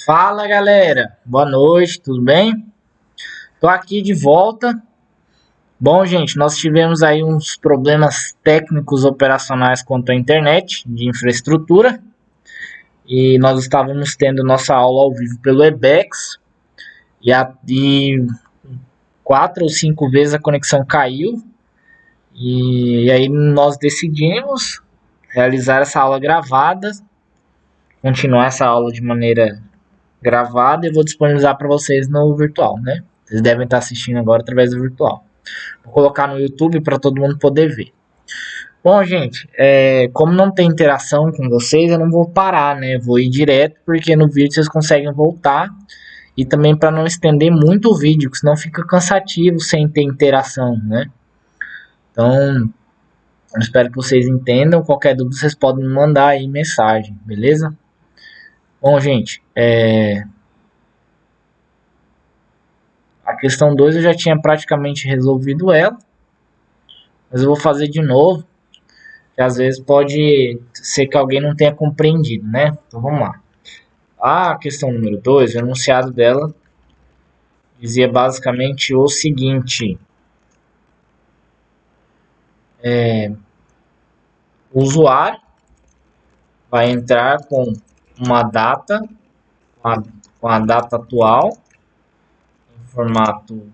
Fala galera, boa noite, tudo bem? Tô aqui de volta. Bom, gente, nós tivemos aí uns problemas técnicos operacionais quanto à internet de infraestrutura e nós estávamos tendo nossa aula ao vivo pelo Webex e 4 ou 5 vezes a conexão caiu e aí nós decidimos realizar essa aula gravada, continuar essa aula de maneira gravada e vou disponibilizar para vocês no virtual, né? Vocês devem estar assistindo agora através do virtual. Vou colocar no YouTube para todo mundo poder ver. Bom, gente, como não tem interação com vocês, eu não vou parar, né? Vou ir direto, porque no vídeo vocês conseguem voltar. E também para não estender muito o vídeo, porque senão fica cansativo sem ter interação, né? Então, eu espero que vocês entendam. Qualquer dúvida, vocês podem me mandar aí mensagem, beleza? Bom, gente, a questão 2 eu já tinha praticamente resolvido ela, mas eu vou fazer de novo, que às vezes pode ser que alguém não tenha compreendido, né? Então vamos lá. A questão número 2, o enunciado dela dizia basicamente o seguinte: o usuário vai entrar com uma data, com a data atual, em formato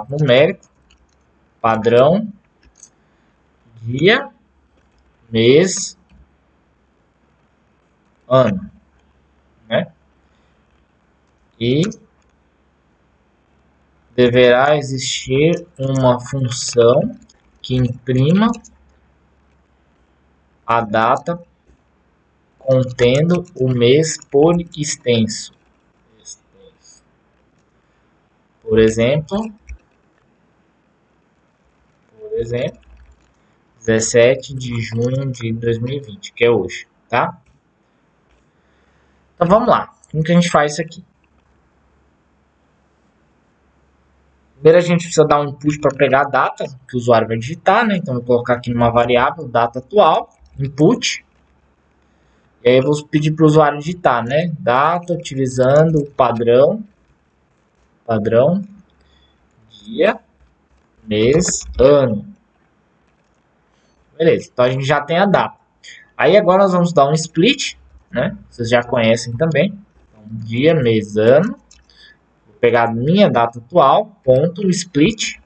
numérico, padrão, dia, mês, ano, né? E deverá existir uma função que imprima a data contendo o mês por extenso. Por exemplo, 17 de junho de 2020, que é hoje, tá? Então vamos lá. Como que a gente faz isso aqui? Primeiro a gente precisa dar um input para pegar a data que o usuário vai digitar, né? Então eu vou colocar aqui numa variável data atual, input. E aí eu vou pedir para o usuário digitar, né? Data utilizando o padrão, dia, mês, ano. Beleza, então a gente já tem a data. Aí agora nós vamos dar um split, né? Vocês já conhecem também. Então, dia, mês, ano. Vou pegar a minha data atual, ponto, split.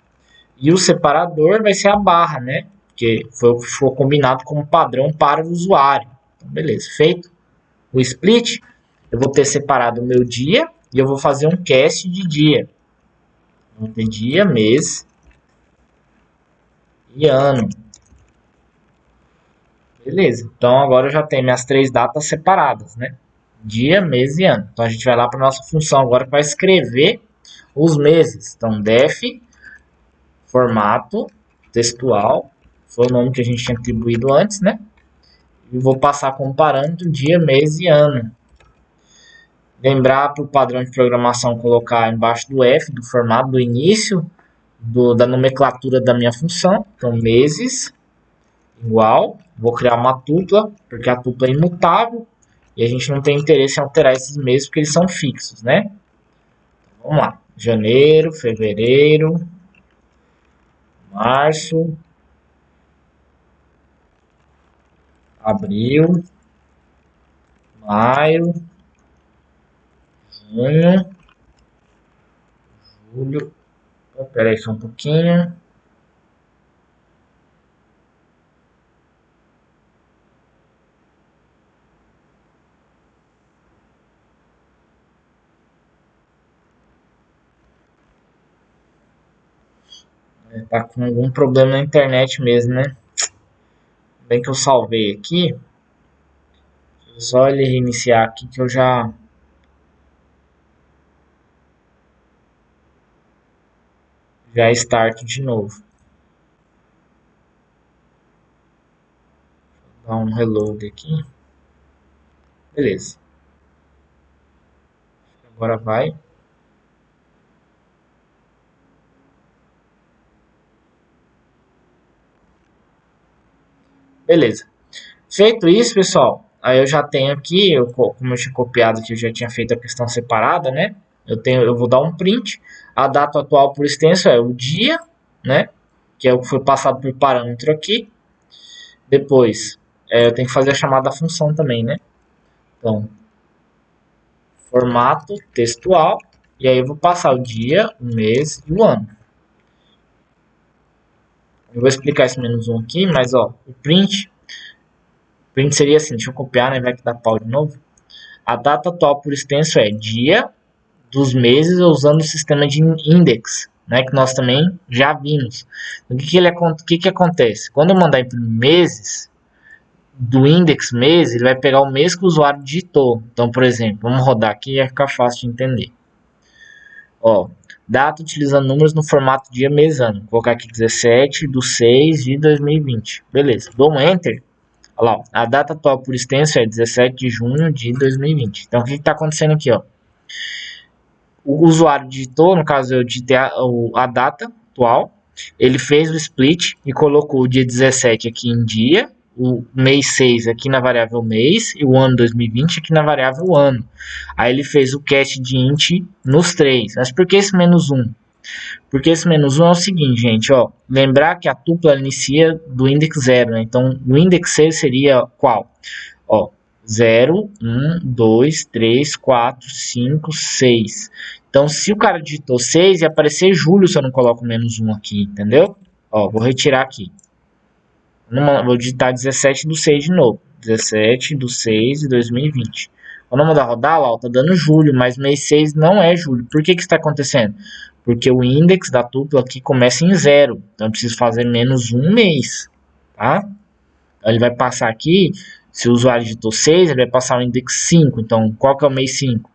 E o separador vai ser a barra, né? Porque foi o que foi combinado como padrão para o usuário. Então, beleza, feito o split, eu vou ter separado o meu dia e eu vou fazer um cast de dia. Vou ter dia, mês e ano. Beleza, então agora eu já tenho minhas 3 datas separadas, né? Dia, mês e ano. Então a gente vai lá para nossa função agora que vai escrever os meses. Então def formato textual, foi o nome que a gente tinha atribuído antes, né? E vou passar como parâmetro dia, mês e ano. Lembrar para o padrão de programação colocar embaixo do F, do formato, do início, da nomenclatura da minha função. Então meses igual, vou criar uma tupla, porque a tupla é imutável, e a gente não tem interesse em alterar esses meses porque eles são fixos, né? Então, vamos lá. Janeiro, fevereiro, março, abril, maio, junho, julho. Espera aí só um pouquinho. Tá com algum problema na internet mesmo, né? Bem que eu salvei aqui. Só ele reiniciar aqui que eu já starto de novo. Vou dar um reload aqui. Beleza. Agora vai. Beleza. Feito isso, pessoal, Aí eu já tenho aqui, como eu tinha copiado aqui, eu já tinha feito a questão separada, né? Eu vou dar um print. A data atual por extenso é o dia, né? Que é o que foi passado por parâmetro aqui. Depois, eu tenho que fazer a chamada da função também, né? Então, formato textual. E aí eu vou passar o dia, o mês e o ano. Eu vou explicar esse -1 aqui, mas ó, o print seria assim, deixa eu copiar, né? Vai que dá pau de novo. A data atual por extenso é dia dos meses usando o sistema de index, né? Que nós também já vimos. O que acontece? Quando eu mandar imprimir meses, do index mês, ele vai pegar o mês que o usuário digitou. Então, por exemplo, vamos rodar aqui e vai ficar fácil de entender. Ó, data utilizando números no formato dia, mês, ano. Vou colocar aqui 17/6/2020. Beleza, dou um Enter. Olha lá, ó, a data atual por extenso é 17 de junho de 2020. Então, o que está acontecendo aqui? Ó? O usuário digitou, no caso eu digitei a data atual, ele fez o split e colocou o dia 17 aqui em dia, o mês 6 aqui na variável mês e o ano 2020 aqui na variável ano. Aí ele fez o cast de int nos três. Mas por que esse -1? Porque esse -1 é o seguinte, gente, ó, lembrar que a tupla inicia do index 0, né? Então o index 6 seria qual? Ó, 0, 1, 2, 3, 4, 5, 6. Então, se o cara digitou 6, ia aparecer julho se eu não coloco o -1 aqui, entendeu? Ó, vou retirar aqui. Vou digitar 17/6 de novo. 17/6 de 2020. Quando eu mandar rodar, lá, tá dando julho, mas mês 6 não é julho. Por que está acontecendo? Porque o index da tupla aqui começa em 0. Então, eu preciso fazer -1 mês, tá? Então, ele vai passar aqui, se o usuário digitou 6, ele vai passar o index 5. Então, qual que é o mês 5?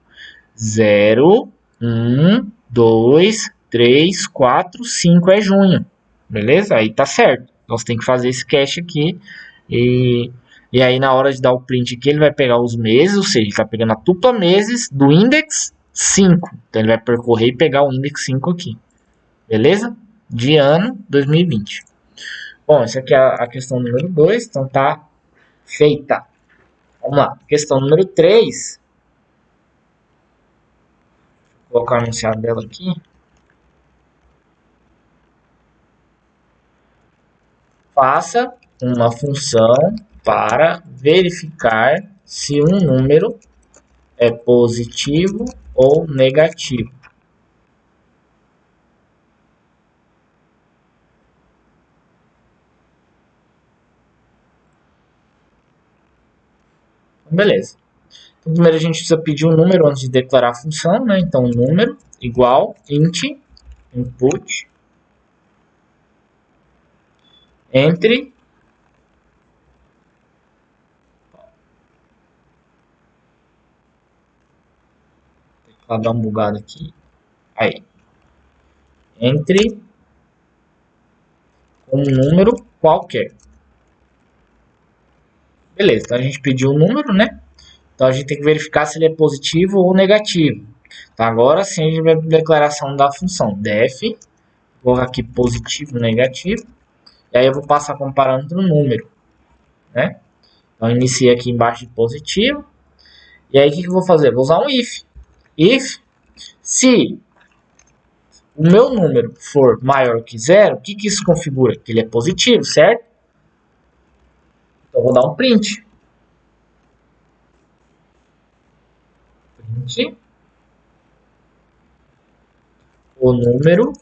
0, 1, 2, 3, 4, 5 é junho. Beleza? Aí tá certo. Então você tem que fazer esse cache aqui. E aí na hora de dar o print aqui, ele vai pegar os meses, ou seja, ele está pegando a tupla meses do index 5. Então ele vai percorrer e pegar o index 5 aqui. Beleza? De ano 2020. Bom, essa aqui é a questão número 2, então tá feita. Vamos lá. Questão número 3. Vou colocar o enunciado dela aqui. Faça uma função para verificar se um número é positivo ou negativo. Beleza. Então, primeiro a gente precisa pedir um número antes de declarar a função, né? Então, número igual int input entre para dar uma bugada aqui. Aí. Entre um número qualquer. Beleza, então a gente pediu o número, né? Então a gente tem que verificar se ele é positivo ou negativo. Então agora sim a gente vai para a declaração da função def, vou colocar aqui positivo, negativo, e aí eu vou passar como parâmetro o número, né? Então iniciei aqui embaixo de positivo, e aí o que eu vou fazer? Vou usar um if. If, se o meu número for maior que 0, o que isso configura? Que ele é positivo, certo? Então eu vou dar um print. Print. O número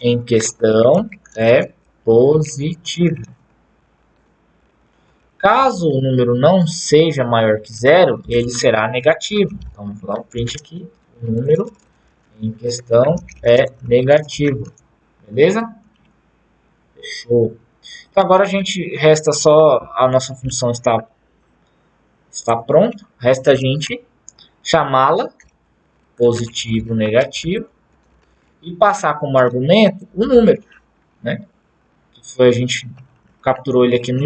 em questão é positivo. Caso o número não seja maior que 0, ele será negativo. Então vou dar um print aqui. O número em questão é negativo. Beleza? Fechou. Então agora a gente resta só a nossa função está pronta. Resta a gente chamá-la positivo, negativo e passar como argumento o número, né? Que foi a gente capturou ele aqui no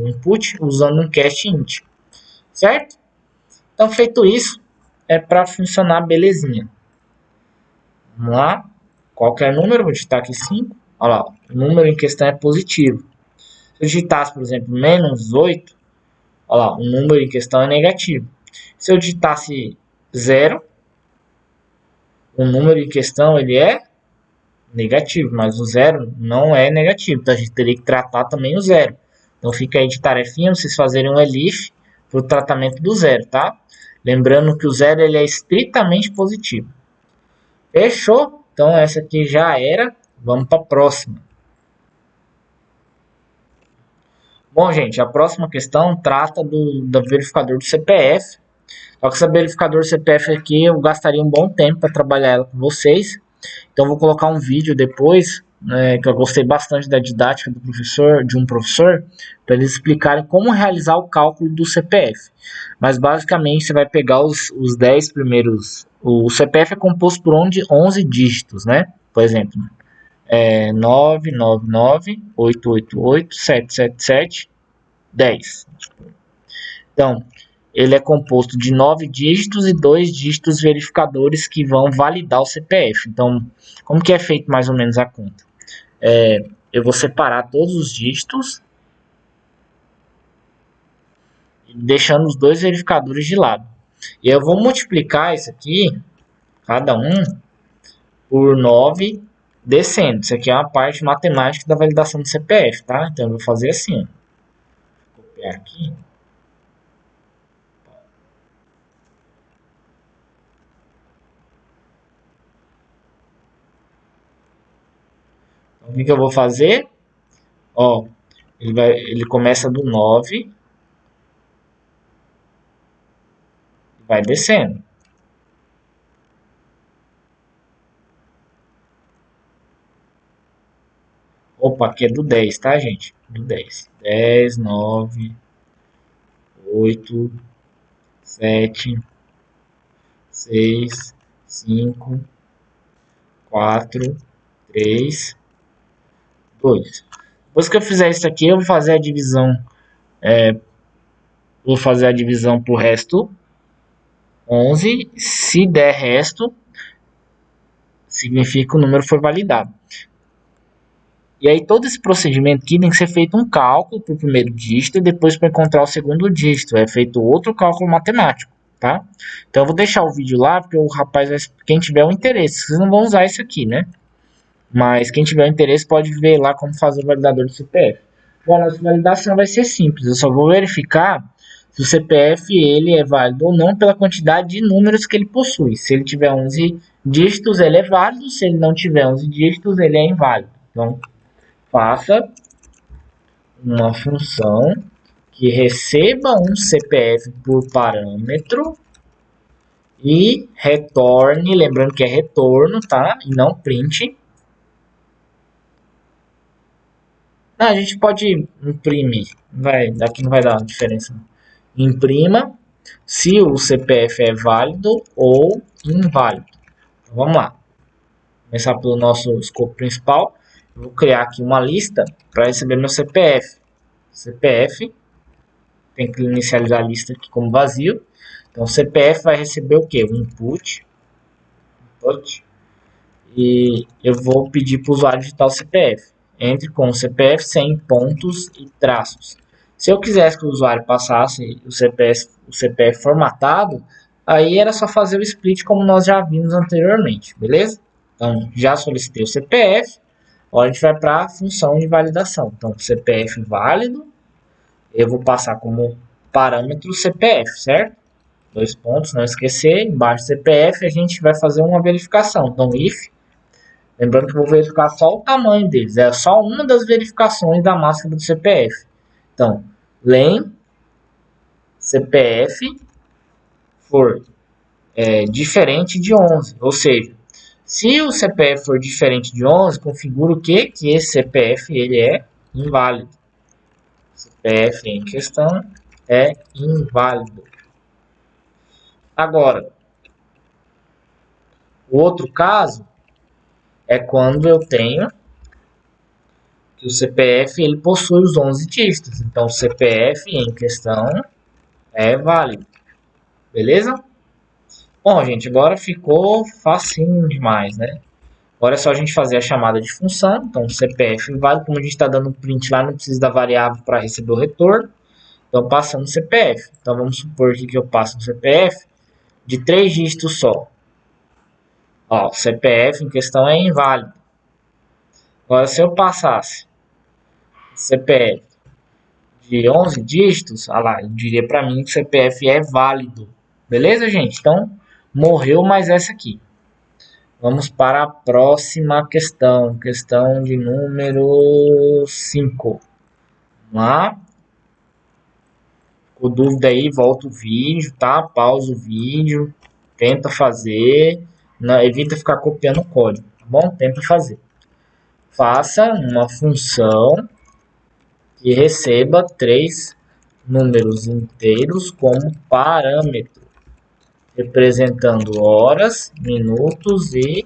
input usando um cast int, certo? Então feito isso, é para funcionar belezinha. Vamos lá, qualquer número, vou digitar aqui 5, olha lá, o número em questão é positivo. Se eu digitasse, por exemplo, -8, Olha lá, o número em questão é negativo. Se eu digitasse 0, o número em questão ele é negativo, mas o 0 não é negativo, então a gente teria que tratar também o 0. Então fica aí de tarefinha vocês fazerem um elif para o tratamento do 0, tá? Lembrando que o 0 ele é estritamente positivo. Fechou? Então essa aqui já era. Vamos para a próxima. Bom, gente, a próxima questão trata do verificador do CPF. Só que esse verificador do CPF aqui eu gastaria um bom tempo para trabalhar ela com vocês. Então eu vou colocar um vídeo depois, que eu gostei bastante da didática do professor, de um professor, para eles explicarem como realizar o cálculo do CPF. Mas basicamente você vai pegar os 10 primeiros. O CPF é composto por 11 dígitos, né? Por exemplo, 999-888-777-10. Então, ele é composto de 9 dígitos e 2 dígitos verificadores que vão validar o CPF. Então, como que é feito mais ou menos a conta? Eu vou separar todos os dígitos, deixando os dois verificadores de lado. E eu vou multiplicar isso aqui, cada um, por 9 descendo. Isso aqui é uma parte matemática da validação do CPF, tá? Então, eu vou fazer assim, ó. Vou copiar aqui. Então, o que eu vou fazer? Ó, ele começa do 9 e vai descendo. Opa, aqui é do 10, tá, gente? Do 10. 10, 9, 8, 7, 6, 5, 4, 3, 2. Depois que eu fizer isso aqui, eu vou fazer a divisão. Vou fazer a divisão por resto 11. Se der resto, significa que o número foi validado. E aí todo esse procedimento aqui tem que ser feito um cálculo para o primeiro dígito e depois para encontrar o segundo dígito. É feito outro cálculo matemático, tá? Então eu vou deixar o vídeo lá, porque o rapaz, quem tiver o interesse, vocês não vão usar isso aqui, né? Mas quem tiver o interesse pode ver lá como fazer o validador do CPF. Bom, a nossa validação vai ser simples. Eu só vou verificar se o CPF ele é válido ou não pela quantidade de números que ele possui. Se ele tiver 11 dígitos, ele é válido. Se ele não tiver 11 dígitos, ele é inválido. Então, faça uma função que receba um CPF por parâmetro e retorne, lembrando que é retorno, tá? E não print. A gente pode imprimir, aqui não vai dar diferença. Imprima se o CPF é válido ou inválido. Então, vamos lá. Começar pelo nosso escopo principal. Eu vou criar aqui uma lista para receber meu CPF. CPF, tem que inicializar a lista aqui como vazio. Então, o CPF vai receber o que? O input. E eu vou pedir para o usuário digitar o CPF. Entre com o CPF sem pontos e traços. Se eu quisesse que o usuário passasse o CPF formatado, aí era só fazer o split como nós já vimos anteriormente, beleza? Então, já solicitei o CPF. Agora a gente vai para a função de validação. Então, CPF válido, eu vou passar como parâmetro CPF, certo? 2 pontos, não esquecer. Embaixo CPF a gente vai fazer uma verificação. Então, if, lembrando que eu vou verificar só o tamanho deles. É só uma das verificações da máscara do CPF. Então, len CPF for diferente de 11. Ou seja, se o CPF for diferente de 11, configura o quê? Que esse CPF ele é inválido. O CPF em questão é inválido. Agora, o outro caso é quando eu tenho que o CPF ele possui os 11 dígitos. Então, o CPF em questão é válido. Beleza? Bom, gente, agora ficou facinho demais, né? Agora é só a gente fazer a chamada de função. Então, CPF válido, como a gente está dando print lá, não precisa da variável para receber o retorno. Estou passando o CPF. Então vamos supor que eu passo o CPF de 3 dígitos só. Ó, o CPF em questão é inválido. Agora, se eu passasse o CPF de 11 dígitos, olha lá, ele diria para mim que o CPF é válido. Beleza, gente? Então, morreu mais essa aqui. Vamos para a próxima questão. Questão de número 5. Vamos lá. Com dúvida aí, volta o vídeo, tá? Pausa o vídeo. Tenta fazer. Não, evita ficar copiando o código, tá bom? Tenta fazer. Faça uma função que receba 3 números inteiros como parâmetro, representando horas, minutos e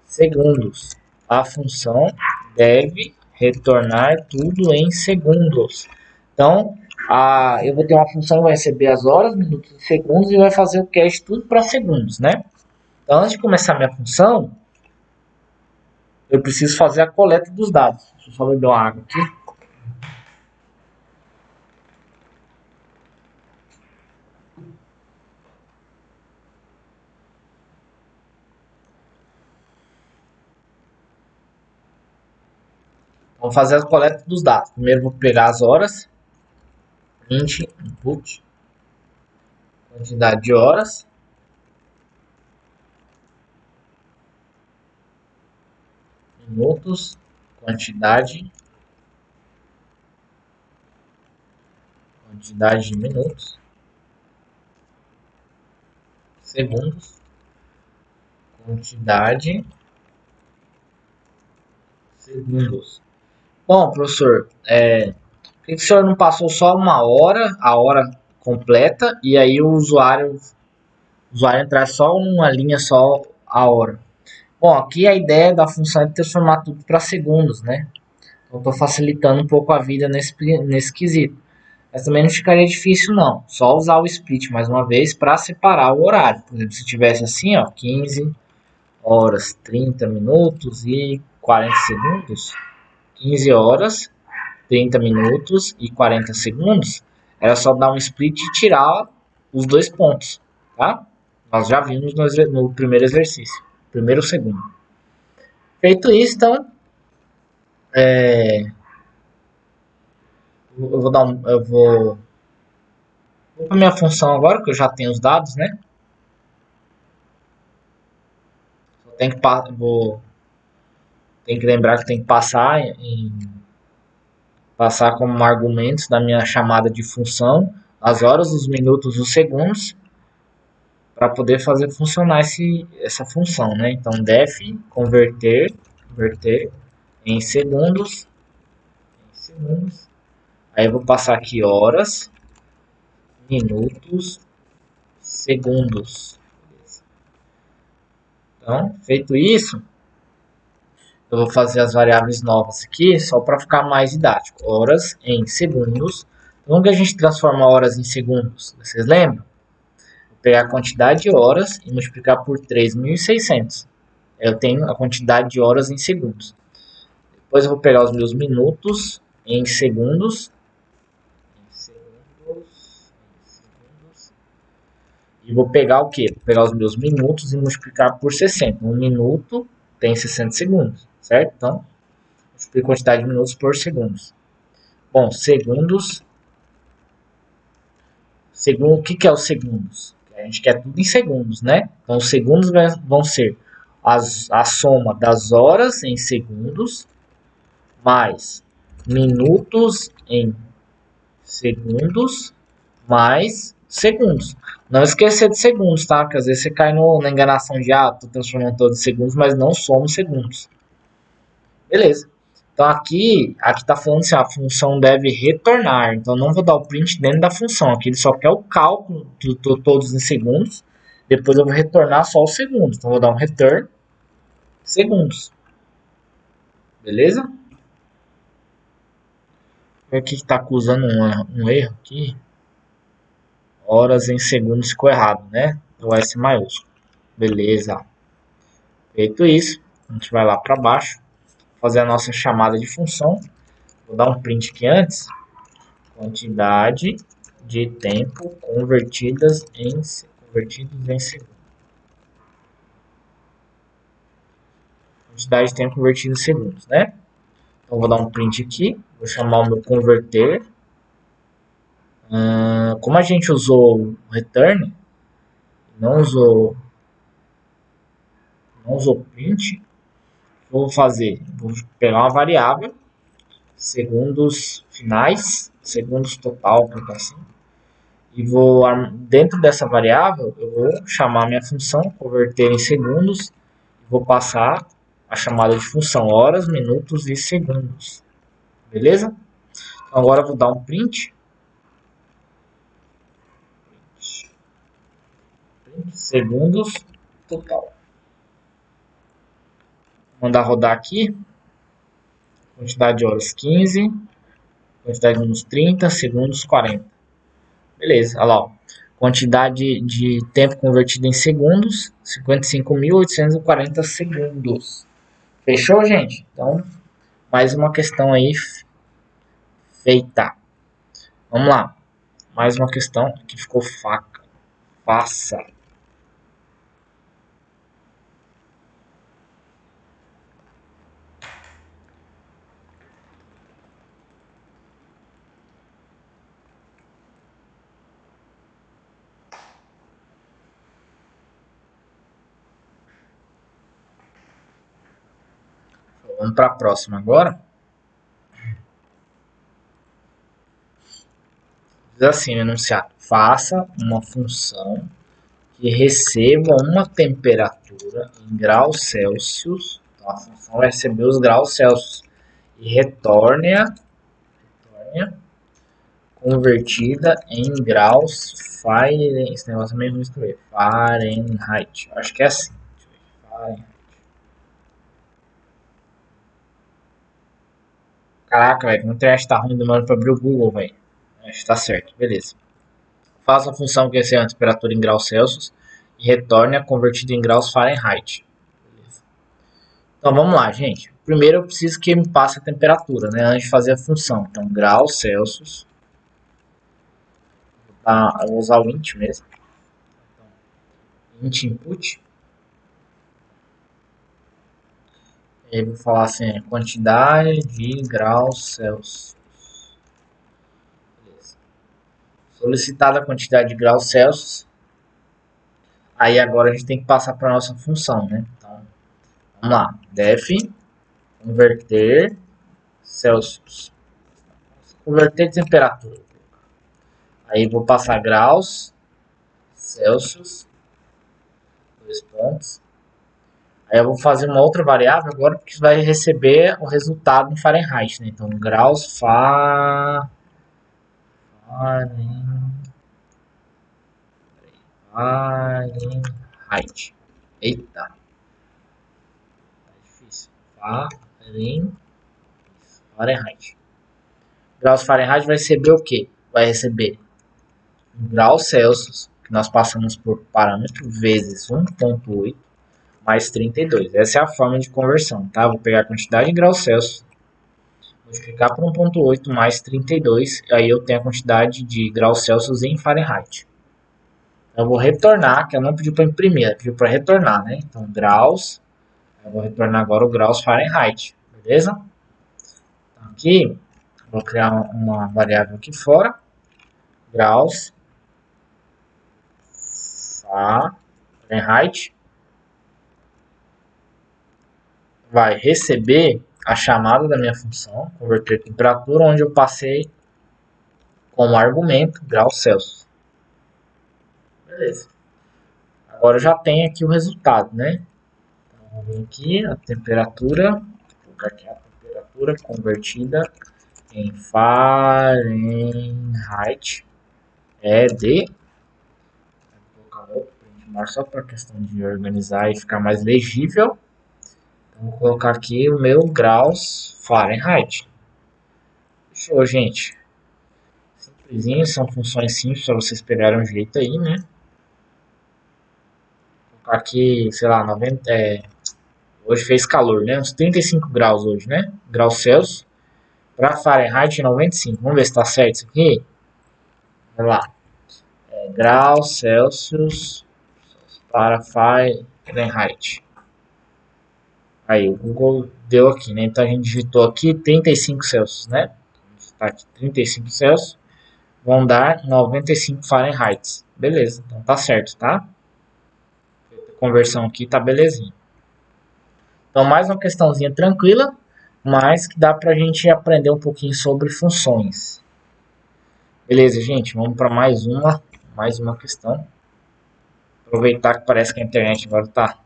segundos. A função deve retornar tudo em segundos. Então, eu vou ter uma função que vai receber as horas, minutos e segundos e vai fazer o cache tudo para segundos, né? Então, antes de começar minha função, eu preciso fazer a coleta dos dados. Deixa eu só beber uma água aqui. Vamos fazer a coleta dos dados. Primeiro vou pegar as horas, int input, quantidade de horas, minutos, quantidade de minutos, segundos, quantidade segundos. Bom, professor, por que o senhor não passou só uma hora, a hora completa, e aí o usuário entrar só uma linha só a hora? Bom, aqui a ideia da função é transformar tudo para segundos, né? Então, estou facilitando um pouco a vida nesse quesito. Mas também não ficaria difícil, não. Só usar o split mais uma vez para separar o horário. Por exemplo, se tivesse assim, ó, 15 horas, 30 minutos e 40 segundos, 15 horas, 30 minutos e 40 segundos, era só dar um split e tirar os 2 pontos, tá? Nós já vimos no primeiro exercício, primeiro ou segundo. Feito isso, então, eu vou para minha função agora, que eu já tenho os dados, né? Tem que, tem que lembrar que tem que passar como argumentos da minha chamada de função as horas, os minutos, os segundos, para poder fazer funcionar essa função, né? Então, def converter em segundos, Aí eu vou passar aqui horas, minutos, segundos. Então, feito isso, eu vou fazer as variáveis novas aqui, só para ficar mais didático. Horas em segundos. Como que a gente transforma horas em segundos? Vocês lembram? Vou pegar a quantidade de horas e multiplicar por 3.600. Eu tenho a quantidade de horas em segundos. Depois eu vou pegar os meus minutos em segundos. E vou pegar o quê? Vou pegar os meus minutos e multiplicar por 60. Um minuto tem 60 segundos, certo? Então, multiplico a quantidade de minutos por segundos. Bom, segundos. O que é os segundos? A gente quer tudo em segundos, né? Então, os segundos vão ser a soma das horas em segundos mais minutos em segundos mais segundos. Não esquecer de segundos, tá? Porque às vezes você cai na enganação de, tô transformando todos em segundos, mas não somos segundos. Beleza. Então aqui está falando assim, a função deve retornar. Então não vou dar o print dentro da função. Aqui ele só quer o cálculo de todos em segundos. Depois eu vou retornar só os segundos. Então vou dar um return segundos. Beleza? Aqui está acusando um erro aqui. Horas em segundos ficou errado, né? O S maiúsculo. Beleza. Feito isso, a gente vai lá para baixo, fazer a nossa chamada de função. Vou dar um print aqui antes. quantidade de tempo convertidos em segundos. Quantidade de tempo convertido em segundos, né? Então, vou dar um print aqui, vou chamar o meu converter. Como a gente usou o return, não usou print, vou pegar uma variável, segundos finais, segundos total, assim, e dentro dessa variável, eu vou chamar minha função, converter em segundos, e vou passar a chamada de função horas, minutos e segundos. Beleza? Então, agora eu vou dar um print. Segundos total. Vou mandar rodar aqui. Quantidade de horas 15. Quantidade de minutos 30. Segundos 40. Beleza, olha lá. Ó. Quantidade de tempo convertido em segundos. 55.840 segundos. Fechou, gente? Então, mais uma questão aí feita. Vamos lá. Mais uma questão que ficou faca. Faça. Vamos para a próxima agora. Diz assim no enunciado: faça uma função que receba uma temperatura em graus Celsius. Então a função vai receber os graus Celsius e retorne-a convertida em graus Fahrenheit. Esse negócio é meio ruim de escrever. Fahrenheit. Acho que é assim. Fahrenheit. Caraca, velho, como a internet tá ruim, demora pra abrir o Google, velho. Acho que tá certo, beleza. Faça a função que receba a temperatura em graus Celsius e retorne a convertida em graus Fahrenheit. Beleza. Então vamos lá, gente. Primeiro eu preciso que me passe a temperatura, né? Antes de fazer a função. Então, graus Celsius. Eu vou usar o int mesmo. Então, int input. E aí vou falar assim, quantidade de graus Celsius. Beleza. Solicitada a quantidade de graus Celsius. Aí agora a gente tem que passar para a nossa função, né? Então, vamos lá. Def converter Celsius. Converter temperatura. Aí vou passar graus Celsius. 2 pontos. Aí eu vou fazer uma outra variável agora porque vai receber o resultado em Fahrenheit, né? Então, graus Fahrenheit. Eita. Tá difícil. Fahrenheit. Graus Fahrenheit vai receber o quê? Vai receber graus Celsius, que nós passamos por parâmetro, vezes 1.8 mais 32. Essa é a forma de conversão, tá? Vou pegar a quantidade de graus Celsius, multiplicar por 1.8 mais 32, aí eu tenho a quantidade de graus Celsius em Fahrenheit. Eu vou retornar, que eu não pedi para imprimir, ela pediu para retornar, né? Então, graus, eu vou retornar agora o graus Fahrenheit, beleza? Então, aqui, vou criar uma variável aqui fora, graus Fahrenheit, vai receber a chamada da minha função, converter temperatura, onde eu passei como argumento graus Celsius. Beleza. Agora eu já tenho aqui o resultado, né? Então, vou vir aqui, a temperatura, vou colocar aqui a temperatura convertida em Fahrenheit é de... Vou colocar outro print só para questão de organizar e ficar mais legível. Então, vou colocar aqui o meu graus Fahrenheit. Fechou, gente. Simplesinho, são funções simples para vocês pegarem um jeito aí, né? Vou colocar aqui, sei lá, 90, hoje fez calor, né? Uns 35 graus hoje, né? Graus Celsius. Para Fahrenheit 95. Vamos ver se está certo isso aqui. Vamos lá. Graus Celsius para Fahrenheit. Aí o Google deu aqui, né? Então a gente digitou aqui 35 Celsius, né? Está aqui 35 Celsius. Vão dar 95 Fahrenheit. Beleza, então tá certo, tá? A conversão aqui tá belezinha. Então mais uma questãozinha tranquila, mas que dá pra gente aprender um pouquinho sobre funções. Beleza, gente, vamos para mais uma questão. Aproveitar que parece que a internet agora tá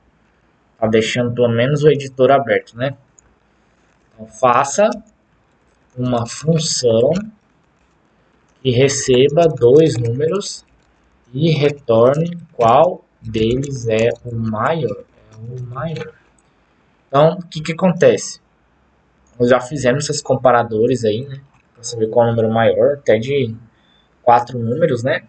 deixando pelo menos o editor aberto, né? Então faça uma função que receba dois números e retorne qual deles é o maior. Então, o que acontece? Nós já fizemos esses comparadores aí, né? Para saber qual é o número maior, até de 4 números, né?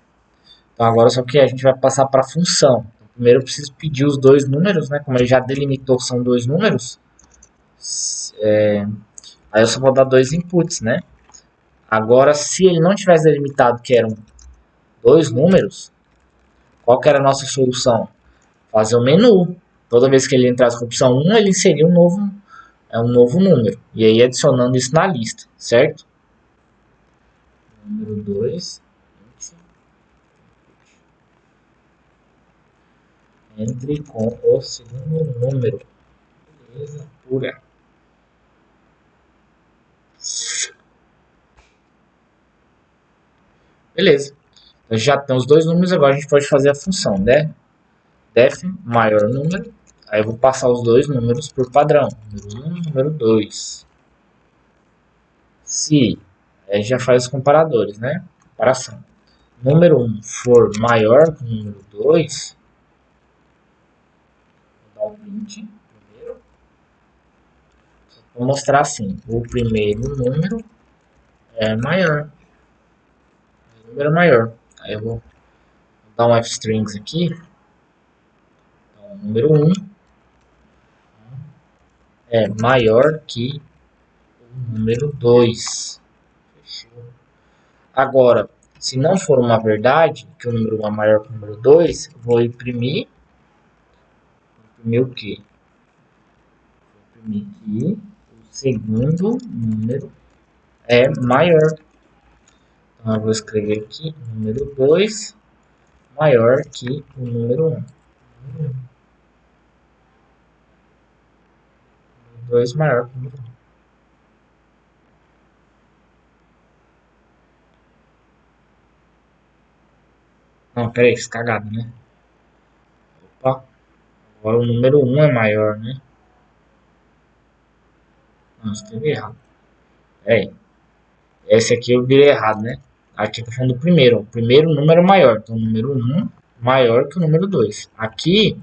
Então, agora só que a gente vai passar para a função. Então, primeiro eu preciso pedir os dois números, né? Como ele já delimitou que são dois números, aí eu só vou dar dois inputs, né? Agora, se ele não tivesse delimitado que eram dois números, qual que era a nossa solução? Fazer o menu. Toda vez que ele entrasse com a opção 1, ele inseria um novo número. E aí adicionando isso na lista, certo? Número 2. Entre com o segundo número. Beleza pura. Beleza. Então já tem os dois números, agora a gente pode fazer a função, né? Def maior número. Aí eu vou passar os dois números por padrão. Número 1 e número 2. Se aí já faz os comparadores, né? Comparação. Número 1 for maior que o número 2, vou dar um print primeiro. Vou mostrar assim, o primeiro número é maior. O número é maior. Aí eu vou dar um f-strings aqui. Então, o número 1 é maior que o número 2. Fechou. Agora, se não for uma verdade, que o número 1 é maior que o número 2, eu vou imprimir o quê? Vou imprimir que o segundo número é maior. Então eu vou escrever aqui número 2 maior que o número 1. 2 maior que o número 1. Não, peraí, fiz cagada, né? Opa, agora o número 1 é maior, né? Não, escrevi errado. Peraí, esse aqui eu virei errado, né? Aqui tá falando do primeiro. O primeiro número é maior, então o número 1 maior que o número 2. Aqui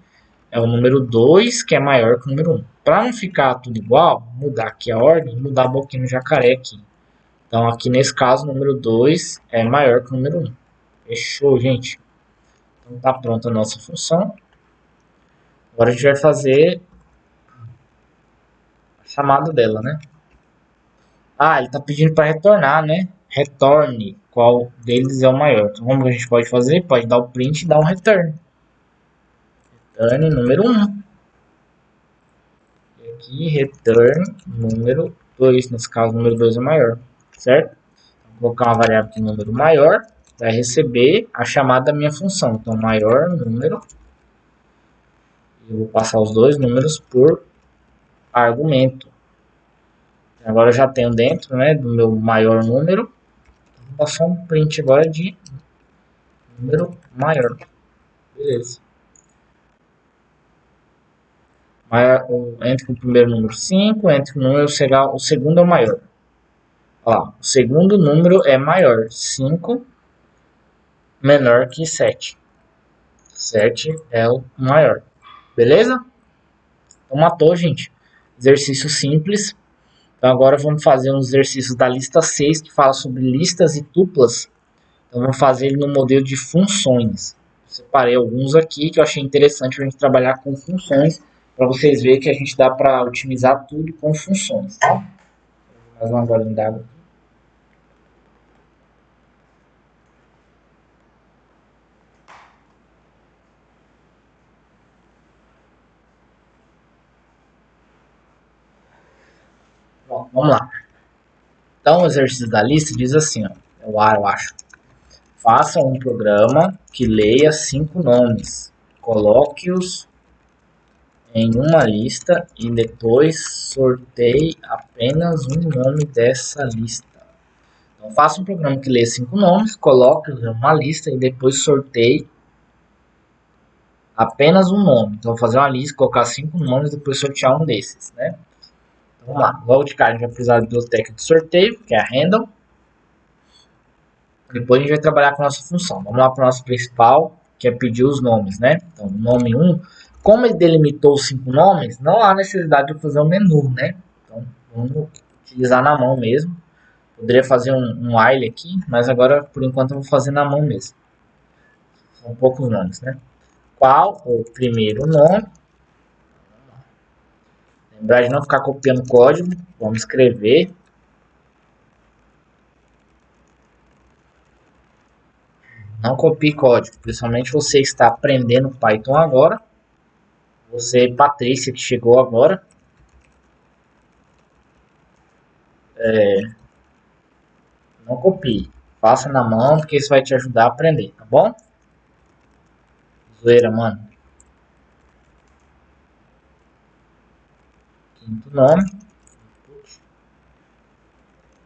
é o número 2 que é maior que o número 1. Para não ficar tudo igual, mudar aqui a ordem, mudar a boquinha no jacaré aqui. Então aqui nesse caso o número 2 é maior que o número 1. Fechou, gente? Então tá pronta a nossa função. Agora a gente vai fazer a chamada dela, né? Ah, ele tá pedindo para retornar, né? Retorne qual deles é o maior. Então como que a gente pode fazer? Pode dar o print e dar um return. Return número 1. E aqui return número 2. Nesse caso o número 2 é maior, certo? Vou colocar uma variável de número maior. Vai receber a chamada da minha função. Então maior número. Eu vou passar os dois números por argumento. Agora eu já tenho dentro, né, do meu maior número. Vou passar um print agora de número maior. Beleza. Entre com o primeiro número 5, entre com o número, o segundo é o maior. Olha lá, o segundo número é maior. 5 menor que 7. 7 é o maior. Beleza? Então matou, gente. Exercício simples. Então agora vamos fazer uns exercícios da lista 6, que fala sobre listas e tuplas. Então vamos fazer ele no modelo de funções. Separei alguns aqui que eu achei interessante para a gente trabalhar com funções, para vocês verem que a gente dá para otimizar tudo com funções. Tá? Mais uma golinha d'água. Bom, vamos lá. Então, o exercício da lista diz assim, ó, eu acho. Faça um programa que leia 5 nomes. Coloque-os em uma lista e depois sorteie apenas um nome dessa lista. Então, faça um programa que leia 5 nomes, coloque-os em uma lista e depois sorteie apenas um nome. Então, vou fazer uma lista, colocar 5 nomes e depois sortear um desses, né? Então, vamos lá. Logo de cara, a gente vai precisar da biblioteca de sorteio, que é a random. Depois a gente vai trabalhar com a nossa função. Vamos lá para o nosso principal, que é pedir os nomes, né? Então, nome 1. Como ele delimitou os 5 nomes, não há necessidade de fazer um menu, né? Então, vamos utilizar na mão mesmo. Poderia fazer um while aqui, mas agora, por enquanto, eu vou fazer na mão mesmo. São poucos nomes, né? Qual o primeiro nome? Lembrar de não ficar copiando código. Vamos escrever. Não copie código, principalmente você está aprendendo Python agora. Você, Patrícia, que chegou agora. Não copie. Faça na mão, porque isso vai te ajudar a aprender, tá bom? Zoeira, mano. Quinto nome.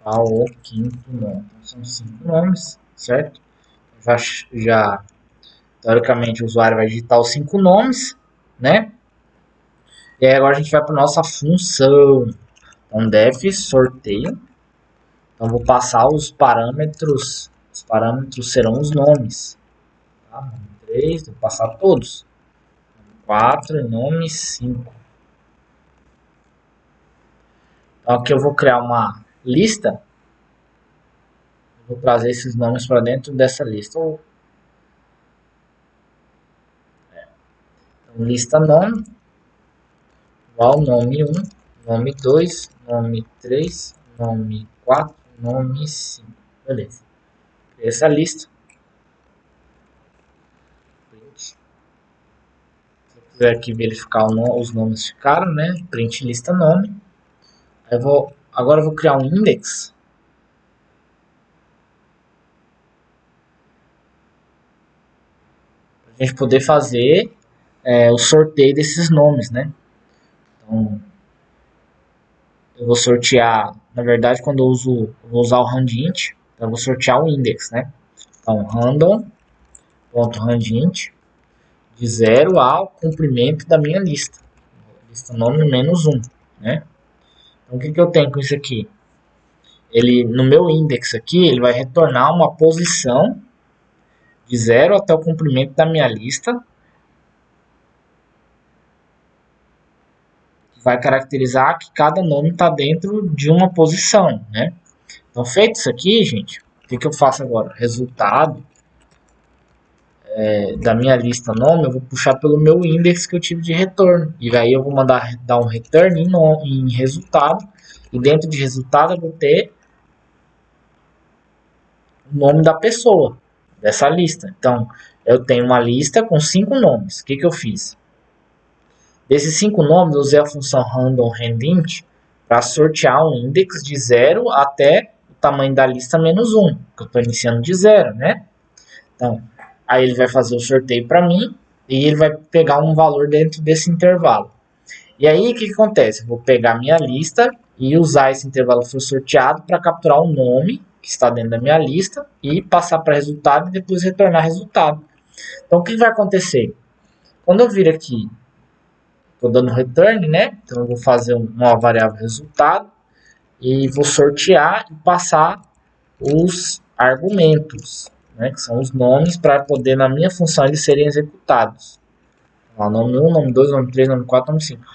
Qual o quinto nome? Então, são 5 nomes, certo? Já teoricamente, o usuário vai digitar os 5 nomes, né? E aí agora a gente vai para nossa função. Então, def sorteio. Então, vou passar os parâmetros. Os parâmetros serão os nomes. Tá? Nome 3, vou passar todos. 4 e nome 5. Então, aqui eu vou criar uma lista. Vou trazer esses nomes para dentro dessa lista. Então, lista nome. Igual nome 1, nome 2, nome 3, nome 4, nome 5. Beleza. Essa lista. Se eu quiser aqui verificar os nomes ficaram, né? Print lista nome. Agora eu vou criar um index. Para a gente poder fazer o sorteio desses nomes, né? Então, eu vou sortear, na verdade, quando eu vou usar o handint, então eu vou sortear o index, né? Então, random.handint de 0 ao comprimento da minha lista. Lista nome menos 1, né? Então, o que eu tenho com isso aqui? Ele, no meu index aqui, ele vai retornar uma posição de 0 até o comprimento da minha lista, que vai caracterizar que cada nome está dentro de uma posição, né? Então, feito isso aqui, gente, o que eu faço agora? Resultado da minha lista nome, eu vou puxar pelo meu index que eu tive de retorno. E aí eu vou mandar dar um return em resultado. E dentro de resultado eu vou ter o nome da pessoa, dessa lista. Então, eu tenho uma lista com 5 nomes. O que eu fiz? Desses 5 nomes, eu usei a função random_handint para sortear um index de 0 até o tamanho da lista menos 1, que eu estou iniciando de 0, né? Então, aí ele vai fazer o sorteio para mim e ele vai pegar um valor dentro desse intervalo. E aí, o que acontece? Eu vou pegar minha lista e usar esse intervalo que foi sorteado para capturar o nome que está dentro da minha lista e passar para resultado e depois retornar resultado. Então, o que vai acontecer? Quando eu vir aqui, estou dando return, né? Então, eu vou fazer uma variável resultado e vou sortear e passar os argumentos, né? Que são os nomes para poder, na minha função, eles serem executados. Ó, nome 1, nome 2, nome 3, nome 4, nome 5.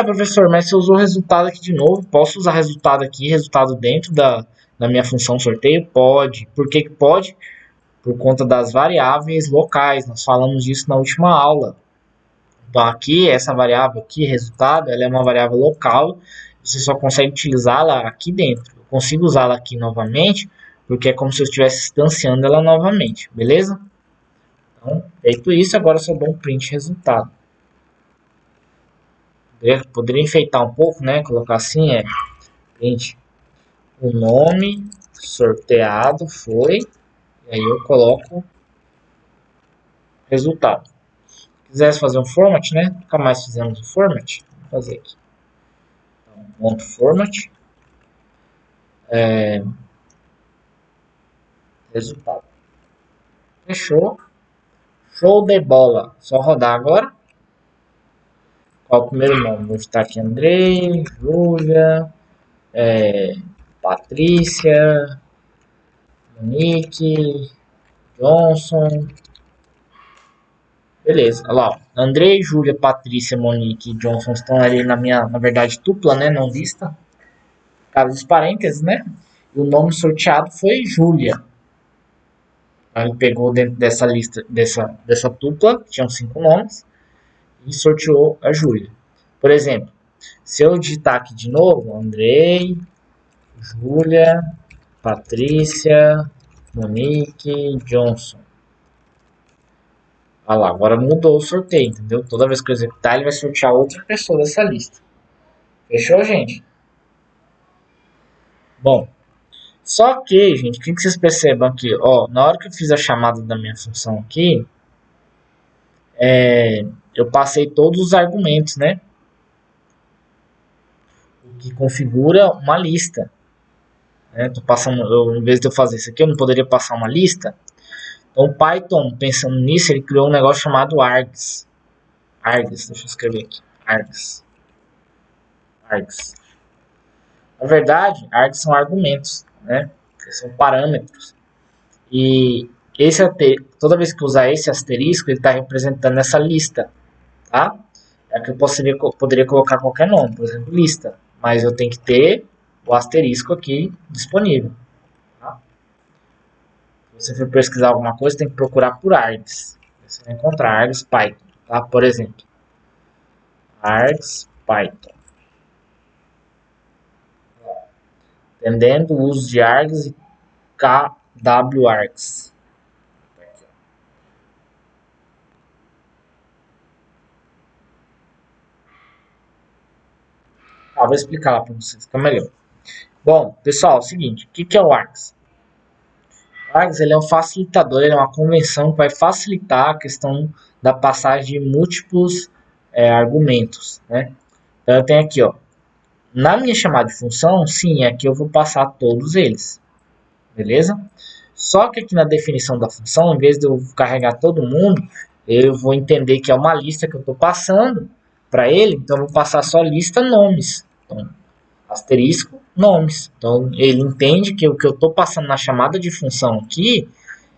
Professor, mas se eu usou o resultado aqui de novo, posso usar resultado aqui, resultado dentro da minha função sorteio? Pode. Por que pode? Por conta das variáveis locais. Nós falamos disso na última aula. Então aqui, essa variável aqui, resultado, ela é uma variável local. Você só consegue utilizá-la aqui dentro. consigo usá-la aqui novamente, porque é como se eu estivesse instanciando ela novamente, beleza? Então, feito isso, agora eu só dou um print resultado. Poderia enfeitar um pouco, né? Colocar assim, print, o nome sorteado foi, e aí eu coloco resultado. Se quisesse fazer um format, né? Nunca mais fizemos o format. Vou fazer aqui. Então, ponto format, resultado. Fechou. Show de bola. Só rodar agora. Qual o primeiro nome? Vou estar aqui Andrei, Júlia, Patrícia, Monique, Johnson. Beleza, olha lá. Andrei, Júlia, Patrícia, Monique e Johnson estão ali na verdade, dupla, né? Não lista. Caso dos parênteses, né? E o nome sorteado foi Júlia. Ele pegou dentro dessa lista, dessa dupla, tinham 5 nomes, e sorteou a Júlia. Por exemplo, se eu digitar aqui de novo, Andrei, Júlia, Patrícia, Monique, Johnson. Olha lá, agora mudou o sorteio, entendeu? Toda vez que eu executar, ele vai sortear outra pessoa dessa lista. Fechou, gente? Bom, só que, gente, o que vocês percebam aqui? Ó, na hora que eu fiz a chamada da minha função aqui, eu passei todos os argumentos, né? O que configura uma lista. Né? Tô passando, em vez de eu fazer isso aqui, eu não poderia passar uma lista. Então o Python, pensando nisso, ele criou um negócio chamado args. Args, deixa eu escrever aqui. Args. Na verdade, args são argumentos, né? São parâmetros. E toda vez que usar esse asterisco, ele está representando essa lista, tá? É que eu poderia colocar qualquer nome, por exemplo, lista. Mas eu tenho que ter o asterisco aqui disponível. Tá? Se você for pesquisar alguma coisa, tem que procurar por args. Você vai encontrar args Python, tá? Por exemplo, args Python. Entendendo o uso de args e kwargs. Vou explicar lá para vocês, fica melhor. Bom, pessoal, é o seguinte, o que é o args? O args ele é um facilitador, ele é uma convenção que vai facilitar a questão da passagem de múltiplos argumentos, né? Então eu tenho aqui, ó, na minha chamada de função, sim, aqui eu vou passar todos eles, beleza? Só que aqui na definição da função, em vez de eu carregar todo mundo, eu vou entender que é uma lista que eu estou passando para ele, então eu vou passar só lista nomes. Então, asterisco nomes. Então, ele entende que o que eu estou passando na chamada de função aqui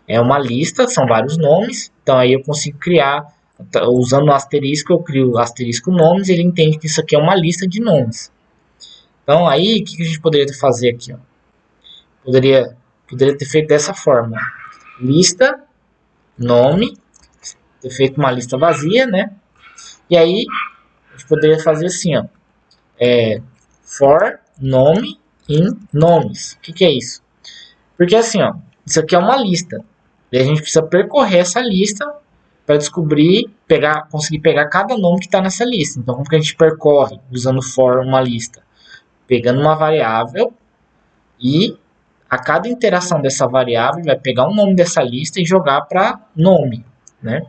é uma lista, são vários nomes, então aí eu consigo criar, usando o asterisco, eu crio o asterisco nomes, ele entende que isso aqui é uma lista de nomes. Então aí, o que a gente poderia fazer aqui? Ó? Poderia ter feito dessa forma. Lista, nome, ter feito uma lista vazia, né? E aí, a gente poderia fazer assim, ó. For nome in nomes. O que é isso? Porque assim, ó, isso aqui é uma lista. E a gente precisa percorrer essa lista para descobrir, conseguir pegar cada nome que está nessa lista. Então, como que a gente percorre usando for uma lista? Pegando uma variável e a cada interação dessa variável vai pegar um nome dessa lista e jogar para nome, né?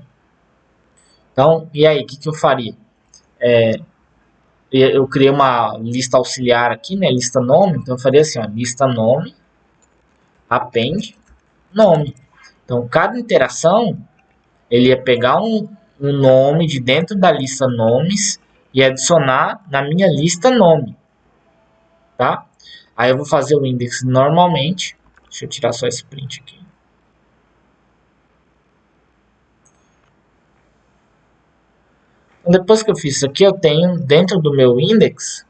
Então, e aí, o que eu faria? Eu criei uma lista auxiliar aqui, né? Lista nome, então eu faria assim, ó, lista nome, append, nome. Então, cada interação, ele ia pegar um nome de dentro da lista nomes e adicionar na minha lista nome, tá? Aí eu vou fazer o index normalmente. Deixa eu tirar só esse print aqui. Então, depois que eu fiz isso aqui, eu tenho dentro do meu index,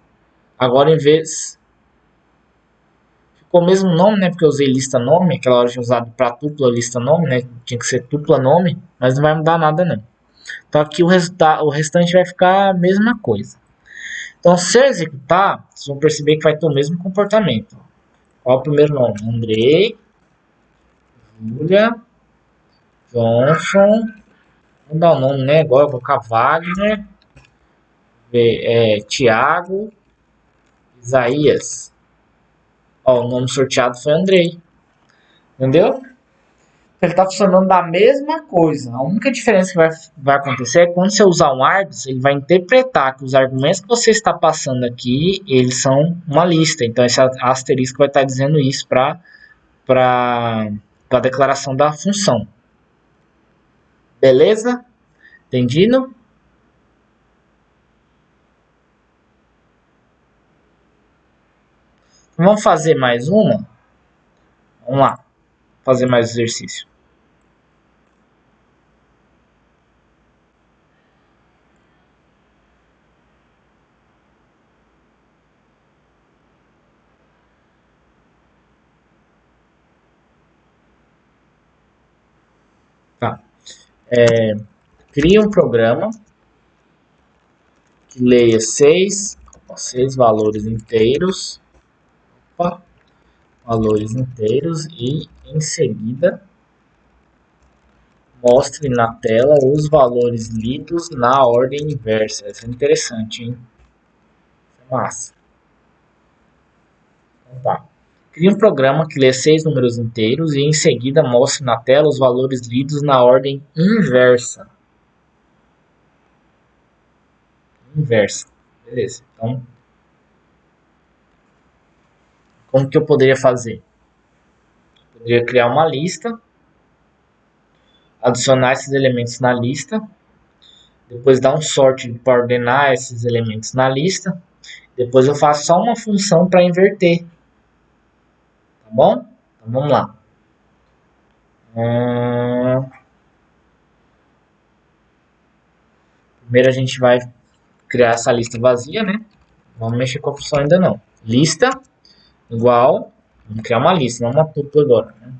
agora em vez... Ficou o mesmo nome, né? Porque eu usei lista nome, aquela hora eu tinha usado para tupla lista nome, né? Tinha que ser tupla nome, mas não vai mudar nada não. Então aqui o restante vai ficar a mesma coisa. Então se eu executar, vocês vão perceber que vai ter o mesmo comportamento. Qual o primeiro nome? Andrei, Júlia, Johnson. Vamos dar o nome, né? Agora eu vou colocar Wagner, Tiago, Isaías. Ó, o nome sorteado foi Andrei. Entendeu? Ele está funcionando da mesma coisa. A única diferença que vai acontecer é que quando você usar um args, ele vai interpretar que os argumentos que você está passando aqui, eles são uma lista. Então esse asterisco vai estar dizendo isso para a declaração da função. Beleza? Entendido? Vamos fazer mais uma? Vamos lá. Fazer mais exercício. Tá. Cria um programa que leia seis valores inteiros. Opa, valores inteiros e em seguida mostre na tela os valores lidos na ordem inversa. Isso é interessante, hein? Isso é massa. Então tá. Crie um programa que lê seis números inteiros e em seguida mostre na tela os valores lidos na ordem inversa. Inversa. Beleza. Então, como que eu poderia fazer? Eu poderia criar uma lista, adicionar esses elementos na lista, depois dar um sort para ordenar esses elementos na lista, depois eu faço só uma função para inverter. Tá bom? Então vamos lá. Primeiro a gente vai criar essa lista vazia, né? Vamos mexer com a função ainda não. Lista igual, vamos criar uma lista, não uma tuple agora, né?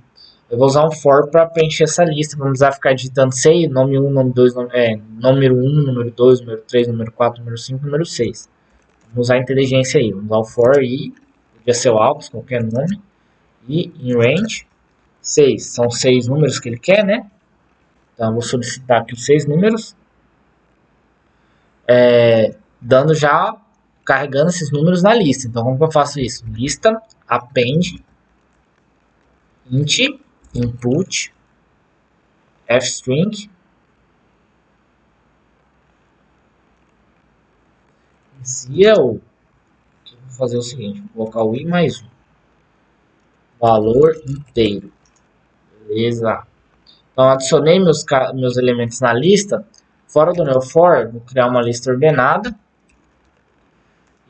Eu vou usar um for para preencher essa lista, vamos usar ficar digitando sei, nome 1, nome 2, número 1, número 2, número 3, número 4, número 5, número 6. Vamos usar a inteligência aí, vamos usar o for e podia ser o altos, qualquer nome, e em range 6, são 6 números que ele quer, né? Então eu vou solicitar aqui os 6 números, dando já, carregando esses números na lista. Então como que eu faço isso? Lista, append, int, input, fstring, eu vou fazer o seguinte, vou colocar o i mais 1, valor inteiro, beleza? Então adicionei meus elementos na lista, fora do meu for, vou criar uma lista ordenada,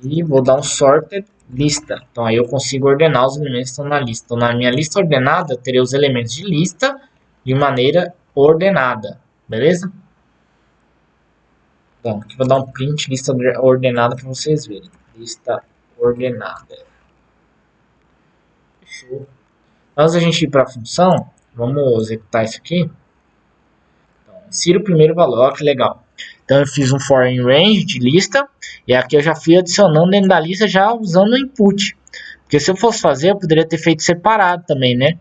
e vou dar um sorted lista. Então aí eu consigo ordenar os elementos que estão na lista. Então na minha lista ordenada, eu terei os elementos de lista de maneira ordenada, beleza? Então aqui vou dar um print lista ordenada para vocês verem. Lista ordenada. Fechou. Antes da gente ir para a função, vamos executar isso aqui. Então, insira o primeiro valor, olha que legal. Então eu fiz um for in range de lista, e aqui eu já fui adicionando dentro da lista já usando o input. Porque se eu fosse fazer, eu poderia ter feito separado também, né?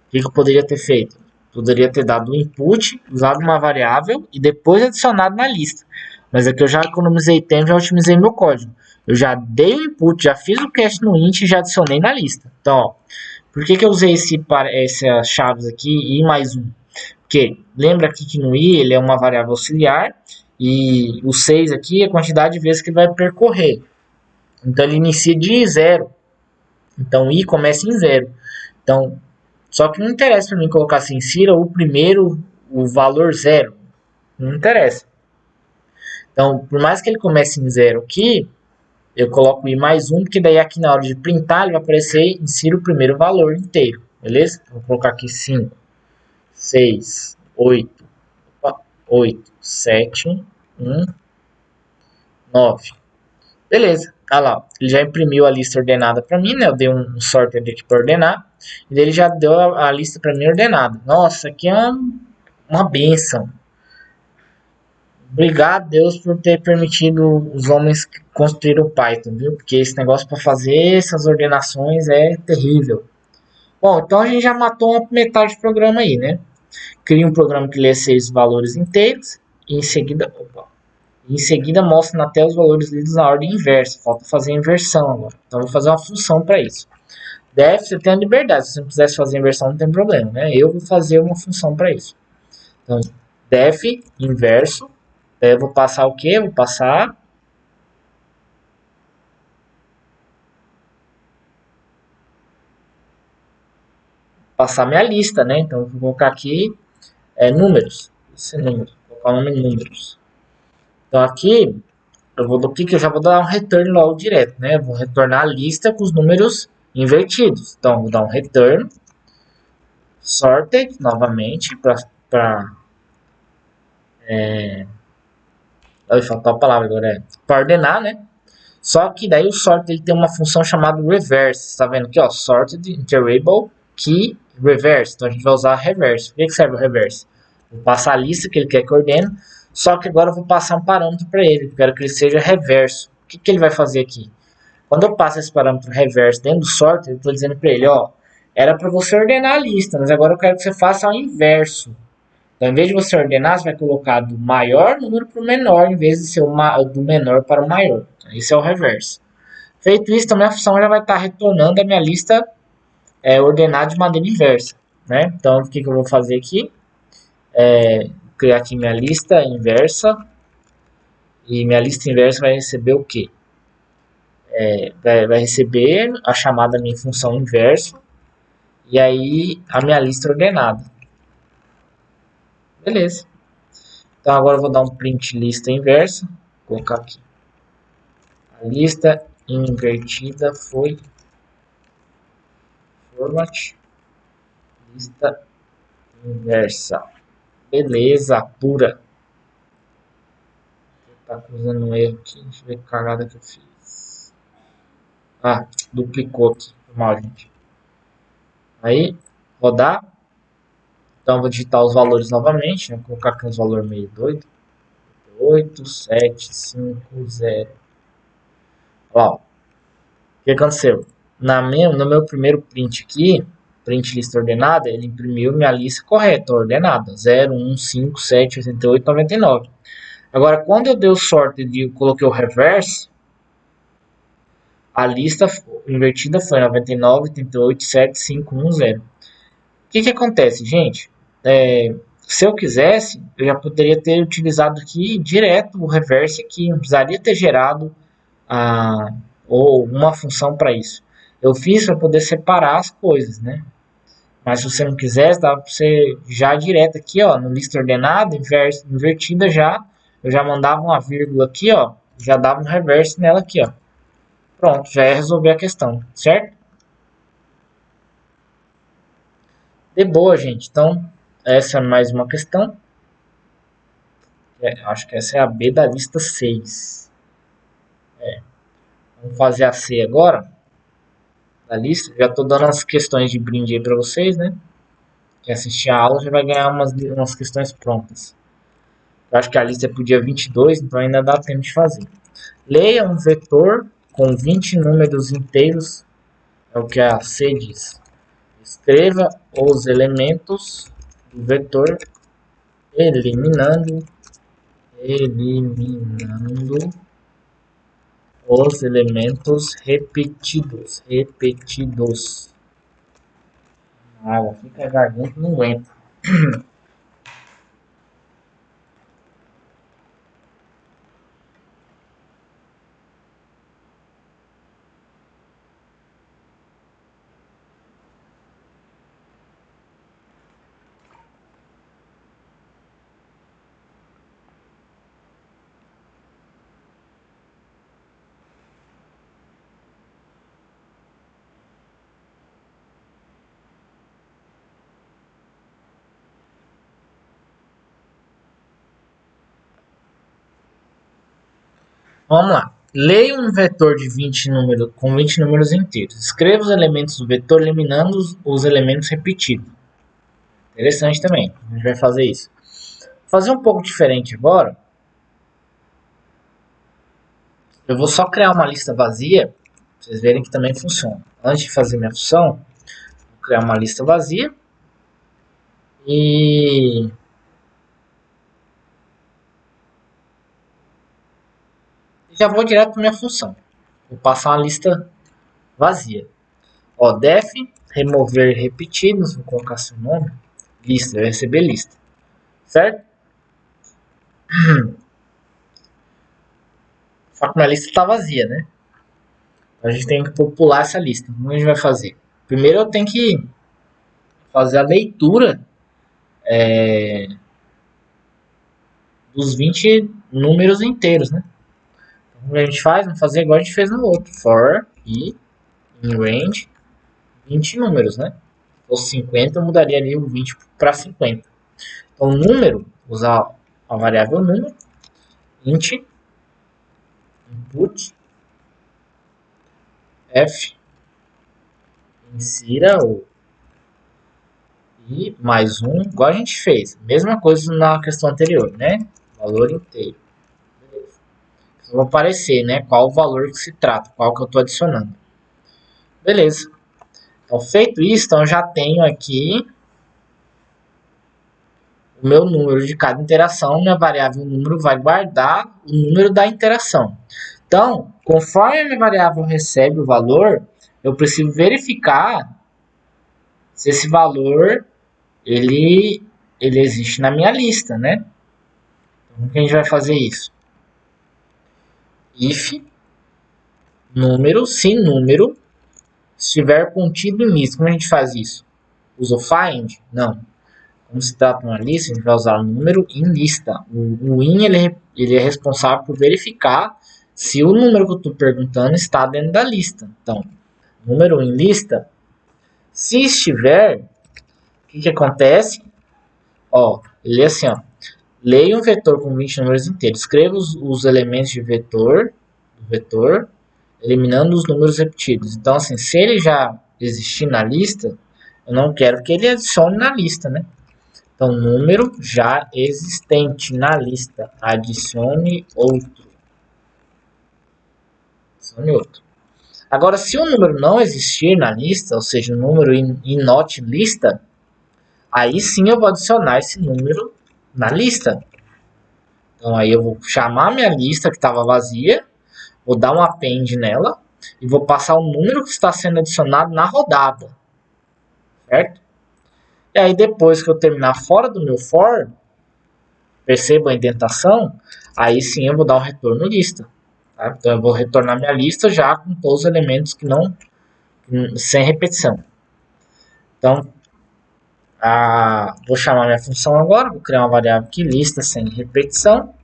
O que eu poderia ter feito? Poderia ter dado o input, usado uma variável e depois adicionado na lista. Mas aqui eu já economizei tempo, já otimizei meu código. Eu já dei o input, já fiz o cast no int e já adicionei na lista. Então, ó, por que eu usei essas chaves aqui, i mais 1? Porque lembra aqui que no i ele é uma variável auxiliar e o 6 aqui é a quantidade de vezes que ele vai percorrer. Então ele inicia de 0. Então i começa em 0. Então, só que não interessa para mim colocar assim, insira o primeiro, o valor 0. Não interessa. Então, por mais que ele comece em 0 aqui, eu coloco i mais 1, porque daí aqui na hora de printar ele vai aparecer, insira o primeiro valor inteiro. Beleza? Vou colocar aqui 5, 6, 8, 7, 1, 9. Beleza, tá lá. Ele já imprimiu a lista ordenada para mim, né? Eu dei um sorter aqui para ordenar. E ele já deu a lista para mim ordenada. Nossa, aqui é uma benção. Obrigado a Deus por ter permitido os homens construir o Python, viu? Porque esse negócio para fazer essas ordenações é terrível. Bom, então a gente já matou uma metade do programa aí, né? Cria um programa que lê esses valores inteiros e em seguida mostra na tela os valores lidos na ordem inversa. Falta fazer a inversão agora. Então vou fazer uma função para isso. Def, você tem a liberdade. Se você não quisesse fazer a inversão, não tem problema, né? Eu vou fazer uma função para isso. Então, def inverso. Daí eu vou passar o quê? Vou passar minha lista, né? Então eu vou colocar aqui números. Esse é número. Vou colocar o nome números. Então aqui eu vou do que eu já vou dar um return logo direto, né? Eu vou retornar a lista com os números invertidos. Então, vou dar um return sorted novamente para faltou a palavra agora, para ordenar, né? Só que daí o sort ele tem uma função chamada reverse. Está vendo aqui, ó, sorted interable key reverse. Então a gente vai usar reverse. Por que serve o reverse? Vou passar a lista que ele quer que ordene, só que agora eu vou passar um parâmetro para ele. Eu quero que ele seja reverso. O que ele vai fazer aqui? Quando eu passo esse parâmetro reverse dentro do sort, eu estou dizendo para ele, ó, era para você ordenar a lista, mas agora eu quero que você faça ao inverso. Então, em vez de você ordenar, você vai colocar do maior número para o menor, em vez de ser do menor para o maior. Então, esse é o reverse. Feito isso, também a função já vai estar retornando a minha lista ordenada de maneira inversa. Né? Então, o que eu vou fazer aqui? Criar aqui minha lista inversa. E minha lista inversa vai receber o quê? Vai receber a chamada minha função inverso. E aí, a minha lista ordenada. Beleza. Então, agora eu vou dar um print lista inversa. Vou colocar aqui. A lista invertida foi format lista inversa. Beleza, pura. Tá causando um erro aqui. Deixa eu ver que cagada que eu fiz. Ah, duplicou aqui. Mal, gente. Aí, rodar. Então, eu vou digitar os valores novamente. Vou colocar aqui uns valores meio doido. 8750. Olha lá, ó. O que aconteceu? No meu primeiro print aqui, print lista ordenada, ele imprimiu minha lista correta, ordenada. 0, 1, 5, 7, 88, 99. Agora, quando eu dei o sort e coloquei o reverse, a lista invertida foi 99, 88, 7, 5, 1, 0. O que acontece, gente? Se eu quisesse, eu já poderia ter utilizado aqui direto o reverse aqui, não precisaria ter gerado ou uma função para isso. Eu fiz para poder separar as coisas, né? Mas se você não quisesse, dava para você já direto aqui, ó, no lista ordenada, invertida já, eu já mandava uma vírgula aqui, ó, já dava um reverse nela aqui, ó. Pronto, já ia resolver a questão, certo? De boa, gente. Então, essa é mais uma questão. Acho que essa é a B da lista 6. Vamos fazer a C agora, da lista. Já estou dando as questões de brinde aí para vocês, né? Quem assistir a aula já vai ganhar umas questões prontas. Eu acho que a lista é para o dia 22, então ainda dá tempo de fazer. Leia um vetor com 20 números inteiros, é o que a C diz. Escreva os elementos do vetor eliminando os elementos repetidos. A água fica a garganta, não aguenta. Vamos lá. Leia um vetor de 20 números, com 20 números inteiros. Escreva os elementos do vetor eliminando os elementos repetidos. Interessante também. A gente vai fazer isso. Vou fazer um pouco diferente agora. Eu vou só criar uma lista vazia, pra vocês verem que também funciona. Antes de fazer minha função, vou criar uma lista vazia. E já vou direto para minha função. Vou passar uma lista vazia. Ó, def remover repetidos, vou colocar seu nome, lista, vai receber lista, certo? Só que minha lista está vazia, né? A gente tem que popular essa lista. Como a gente vai fazer? Primeiro eu tenho que fazer a leitura dos 20 números inteiros, né? Então, o que a gente faz? Vamos fazer igual a gente fez no outro. For e in range 20 números, né? Se fosse 50, eu mudaria ali o 20 para 50. Então, número, usar a variável número, int, input, f, insira o i mais um, igual a gente fez. Mesma coisa na questão anterior, né? Valor inteiro. Beleza. Vai aparecer, né? Qual o valor que se trata, qual que eu estou adicionando. Beleza. Então, feito isso, então eu já tenho aqui o meu número de cada interação. Minha variável número vai guardar o número da interação. Então, conforme a minha variável recebe o valor, eu preciso verificar se esse valor ele existe na minha lista, né? Então, como que a gente vai fazer isso? If número, se número estiver contido em lista. Como a gente faz isso? Usa o find? Não. Como se trata de uma lista, a gente vai usar o número em lista. O in ele é responsável por verificar se o número que eu estou perguntando está dentro da lista. Então, número em lista, se estiver, o que acontece? Ó, ele é assim, ó. Leia um vetor com 20 números inteiros. Escreva os elementos de vetor, do vetor, eliminando os números repetidos. Então, assim, se ele já existir na lista, eu não quero que ele adicione na lista, né? Então, número já existente na lista. Adicione outro. Adicione outro. Agora, se o número não existir na lista, ou seja, o número in not lista, aí sim eu vou adicionar esse número na lista. Então, aí eu vou chamar minha lista que estava vazia, vou dar um append nela e vou passar o número que está sendo adicionado na rodada. Certo? E aí, depois que eu terminar fora do meu for, perceba a indentação, aí sim eu vou dar um retorno lista. Tá? Então eu vou retornar minha lista já com todos os elementos que não sem repetição. Então vou chamar minha função agora, vou criar uma variável aqui, lista sem repetição.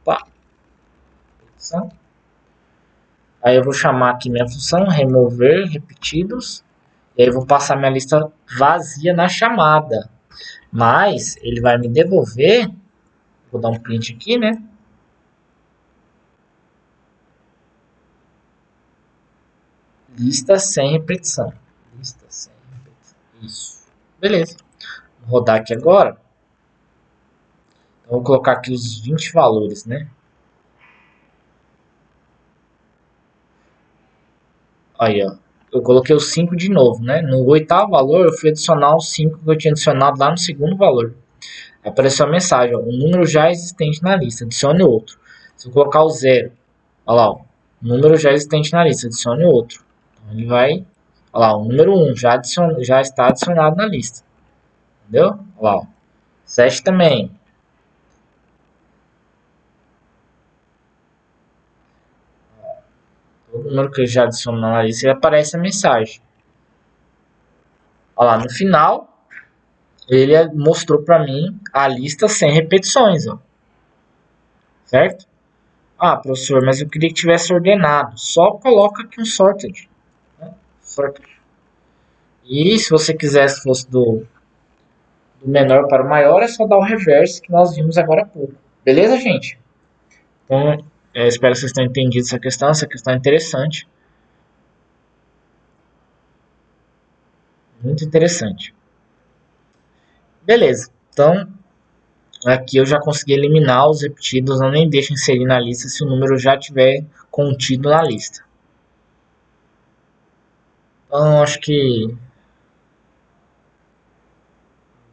Opa, repetição. Aí eu vou chamar aqui minha função remover repetidos. E aí eu vou passar minha lista vazia na chamada. Mas ele vai me devolver, vou dar um print aqui, né? Lista sem repetição. Lista sem repetição. Isso. Beleza. Vou rodar aqui agora. Então, vou colocar aqui os 20 valores, né? Aí, ó. Eu coloquei os 5 de novo, né? No oitavo valor, eu fui adicionar os 5 que eu tinha adicionado lá no segundo valor. Apareceu a mensagem, ó. Um número já existente na lista. Adicione outro. Se eu colocar o 0, olha lá, ó. Um número já existente na lista. Adicione outro. Então, ele vai... Olha lá, o número 1 já está adicionado na lista. Entendeu? Olha lá, ó. 7 também. Todo número que eu já adiciono na lista, aparece a mensagem. Olha lá, no final, ele mostrou para mim a lista sem repetições, ó. Certo? Ah, professor, mas eu queria que tivesse ordenado. Só coloca aqui um sorted. Né? Sorted. E se você quisesse que fosse do menor para o maior, é só dar o reverse que nós vimos agora há pouco. Beleza, gente? Então, espero que vocês tenham entendido essa questão. Essa questão é interessante. Muito interessante. Beleza. Então, Aqui eu já consegui eliminar os repetidos, eu nem deixo inserir na lista se o número já tiver contido na lista. Então, acho que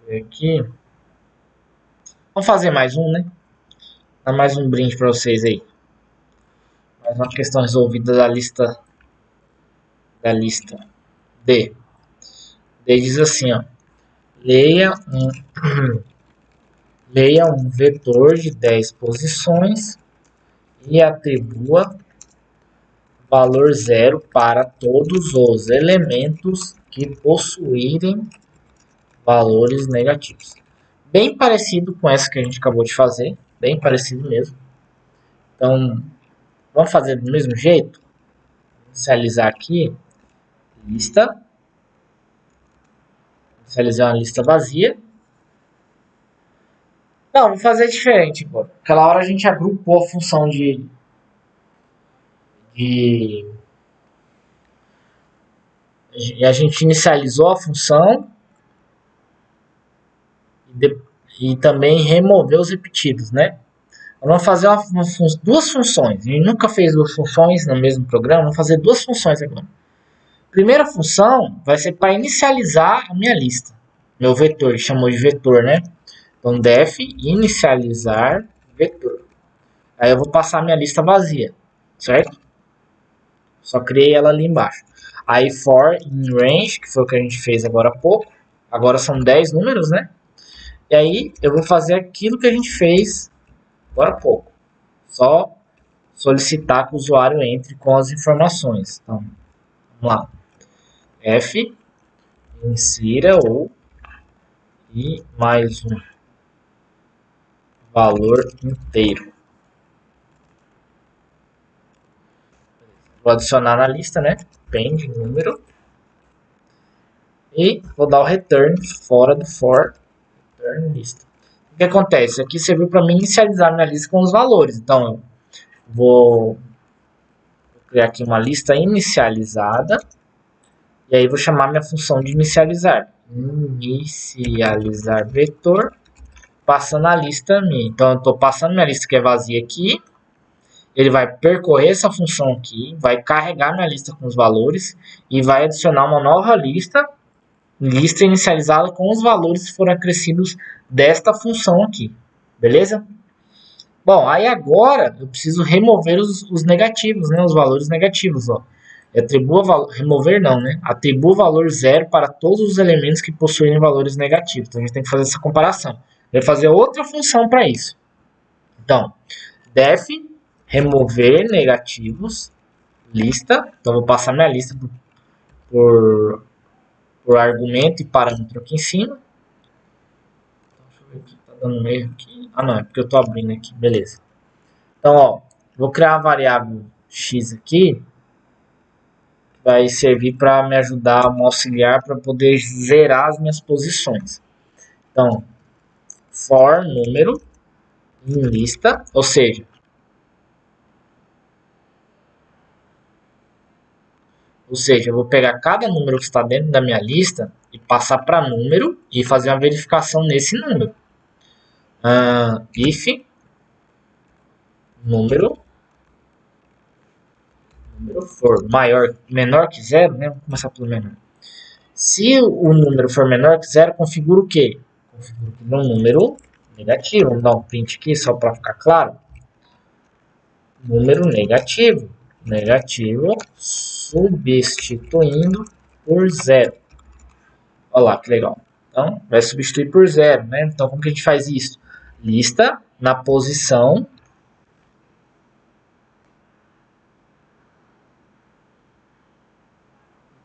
aqui vamos fazer mais um, né? Dá mais um brinde para vocês aí. Mais uma questão resolvida da lista D. D diz assim, ó. Leia leia um vetor de 10 posições e atribua valor zero para todos os elementos que possuírem valores negativos. Bem parecido com essa que a gente acabou de fazer, bem parecido mesmo. Então, vamos fazer do mesmo jeito? Inicializar aqui, lista. Inicializar uma lista vazia. Não, vou fazer diferente agora. Aquela hora a gente agrupou a função a gente inicializou a função e também removeu os repetidos, né? Vamos fazer duas funções. A gente nunca fez duas funções no mesmo programa. Vamos fazer duas funções agora. Primeira função vai ser para inicializar a minha lista. Meu vetor, chamou de vetor, né? Então, def inicializar vetor. Aí eu vou passar a minha lista vazia, certo? Só criei ela ali embaixo. Aí for in range, que foi o que a gente fez agora há pouco. Agora são 10 números, né? E aí eu vou fazer aquilo que a gente fez agora há pouco. Só solicitar que o usuário entre com as informações. Então, vamos lá. F, insira ou e mais um valor inteiro. Vou adicionar na lista, né? Append número. E vou dar o return fora do for. Return lista. O que acontece? Aqui serviu para mim inicializar minha lista com os valores. Então, eu vou criar aqui uma lista inicializada. E aí vou chamar minha função de inicializar. Inicializar vetor. Passando a lista minha. Então, eu estou passando minha lista que é vazia aqui. Ele vai percorrer essa função aqui, vai carregar minha lista com os valores e vai adicionar uma nova lista inicializada com os valores que foram acrescidos desta função aqui. Beleza? Bom, aí agora eu preciso remover os negativos, né? Os valores negativos, ó. Remover não, né? Atribua valor zero para todos os elementos que possuem valores negativos. Então a gente tem que fazer essa comparação. Eu vou fazer outra função para isso. Então, def remover negativos, lista. Então, vou passar minha lista por argumento e parâmetro aqui em cima. Deixa eu ver aqui, tá dando um erro aqui. Ah, não, é porque eu estou abrindo aqui, beleza. Então, ó, vou criar uma variável x aqui, que vai servir para me ajudar, me auxiliar para poder zerar as minhas posições. Então, for número em lista, ou seja, eu vou pegar cada número que está dentro da minha lista e passar para número e fazer uma verificação nesse número. If número for menor que zero, né? Vamos começar pelo menor. Se o número for menor que zero, configura o quê? Configura que no número negativo. Vamos dar um print aqui só para ficar claro. Número negativo. Negativo substituindo por zero. Olha lá que legal. Então, vai substituir por zero, né? Então, como que a gente faz isso? Lista na posição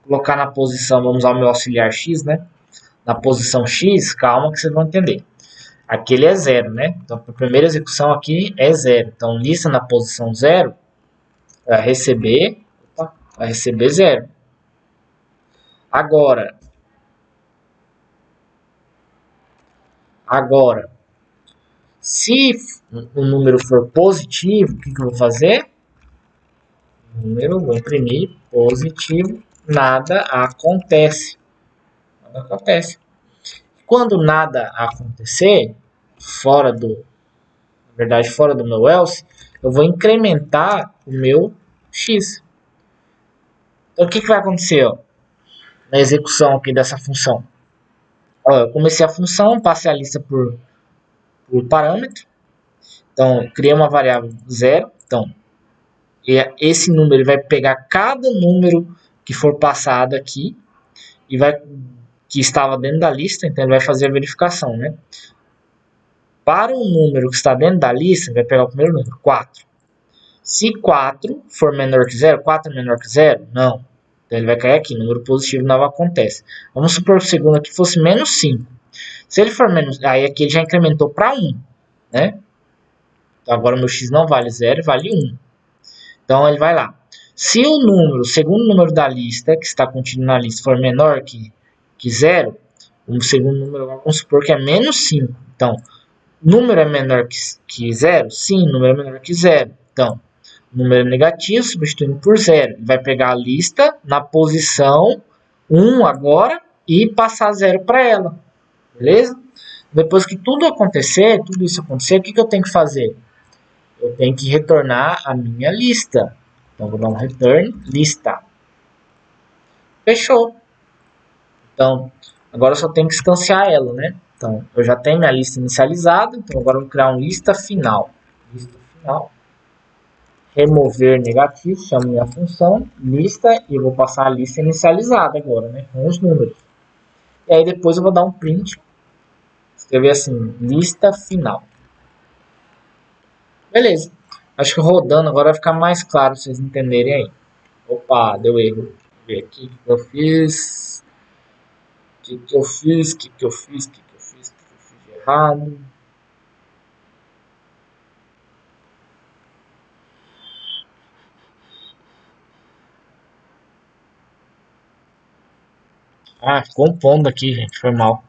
colocar na posição, vamos usar o meu auxiliar x, né? Na posição x, calma que vocês vão entender. Aqui ele é zero, né? Então, a primeira execução aqui é zero. Então, lista na posição zero vai receber zero. Agora, se o número for positivo, o que eu vou fazer? Número, vou imprimir positivo, nada acontece. Nada acontece. Quando nada acontecer, fora do, na verdade, fora do meu else, eu vou incrementar o meu x. Então, o que vai acontecer, ó, na execução aqui dessa função? Ó, eu comecei a função, passei a lista por parâmetro. Então, criei uma variável 0. Então, esse número ele vai pegar cada número que for passado aqui e que estava dentro da lista, então ele vai fazer a verificação, né? Para um número que está dentro da lista, ele vai pegar o primeiro número, 4. Se 4 for menor que 0, 4 é menor que 0? Não. Então ele vai cair aqui, número positivo não acontece. Vamos supor que o segundo aqui fosse menos 5. Se ele for menos, aí aqui ele já incrementou para 1, né? Então agora o meu x não vale 0, vale 1. Então ele vai lá. Se o número, o segundo número da lista, que está contido na lista, for menor que 0, o segundo número, vamos supor que é menos 5. Então, número é menor que 0? Sim, número é menor que 0. Então, número negativo substituindo por 0. Ele vai pegar a lista na posição 1 agora e passar 0 para ela. Beleza? Depois que tudo isso acontecer, o que eu tenho que fazer? Eu tenho que retornar a minha lista. Então, vou dar um return lista. Fechou. Então, agora eu só tenho que instanciar ela, né? Então, eu já tenho minha lista inicializada. Então, agora eu vou criar uma lista final. Lista final. Remover negativo, chamo minha função, lista, e eu vou passar a lista inicializada agora, né? Com os números. E aí depois eu vou dar um print. Escrever assim, lista final. Beleza. Acho que rodando agora vai ficar mais claro pra vocês entenderem aí. Opa, deu erro. Vou ver aqui o que eu fiz. O que eu fiz de errado. Ah, ficou um ponto aqui, gente. Foi mal.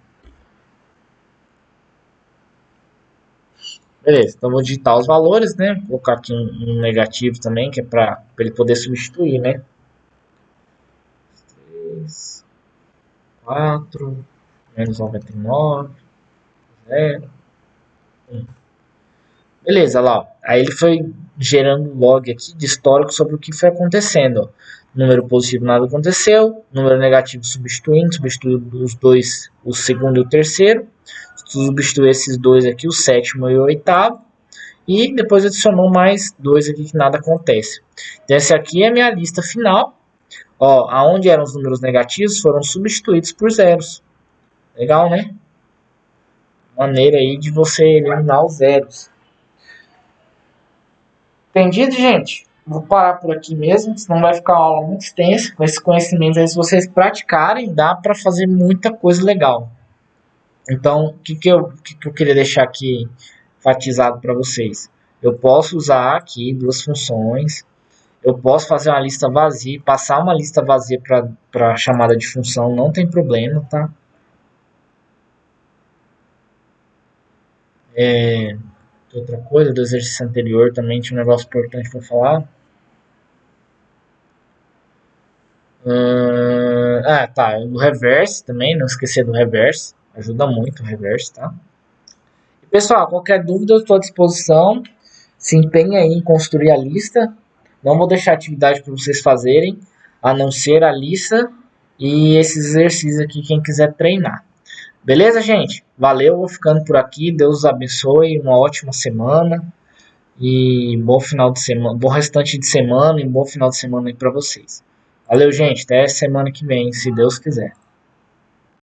Beleza, então vou digitar os valores, né? Vou colocar aqui um negativo também, que é para ele poder substituir, né? 3, 4, menos 99, 0, 1. Beleza, lá. Ó. Aí ele foi gerando um log aqui de histórico sobre o que foi acontecendo. Ó. Número positivo nada aconteceu, número negativo substituindo, substituiu os dois, o segundo e o terceiro. Substituiu esses dois aqui, o sétimo e o oitavo. E depois adicionou mais dois aqui que nada acontece. Então essa aqui é a minha lista final. Ó, aonde eram os números negativos foram substituídos por zeros. Legal, né? Maneira aí de você eliminar os zeros. Entendido, gente? Vou parar por aqui mesmo, senão vai ficar uma aula muito extensa. Com esse conhecimento aí, se vocês praticarem, dá para fazer muita coisa legal. Então, o que eu queria deixar aqui enfatizado para vocês? Eu posso usar aqui duas funções. Eu posso fazer uma lista vazia, passar uma lista vazia para chamada de função, não tem problema, tá? Outra coisa do exercício anterior também tinha um negócio importante para falar. Tá, o reverse também, não esquecer do reverse, ajuda muito o reverse, tá? E, pessoal, qualquer dúvida eu estou à disposição, se empenhe aí em construir a lista, não vou deixar atividade para vocês fazerem, a não ser a lista e esses exercícios aqui, quem quiser treinar. Beleza, gente? Valeu, vou ficando por aqui, Deus os abençoe, uma ótima semana e bom final de semana, bom restante de semana e bom final de semana aí para vocês. Valeu, gente, até semana que vem, se Deus quiser.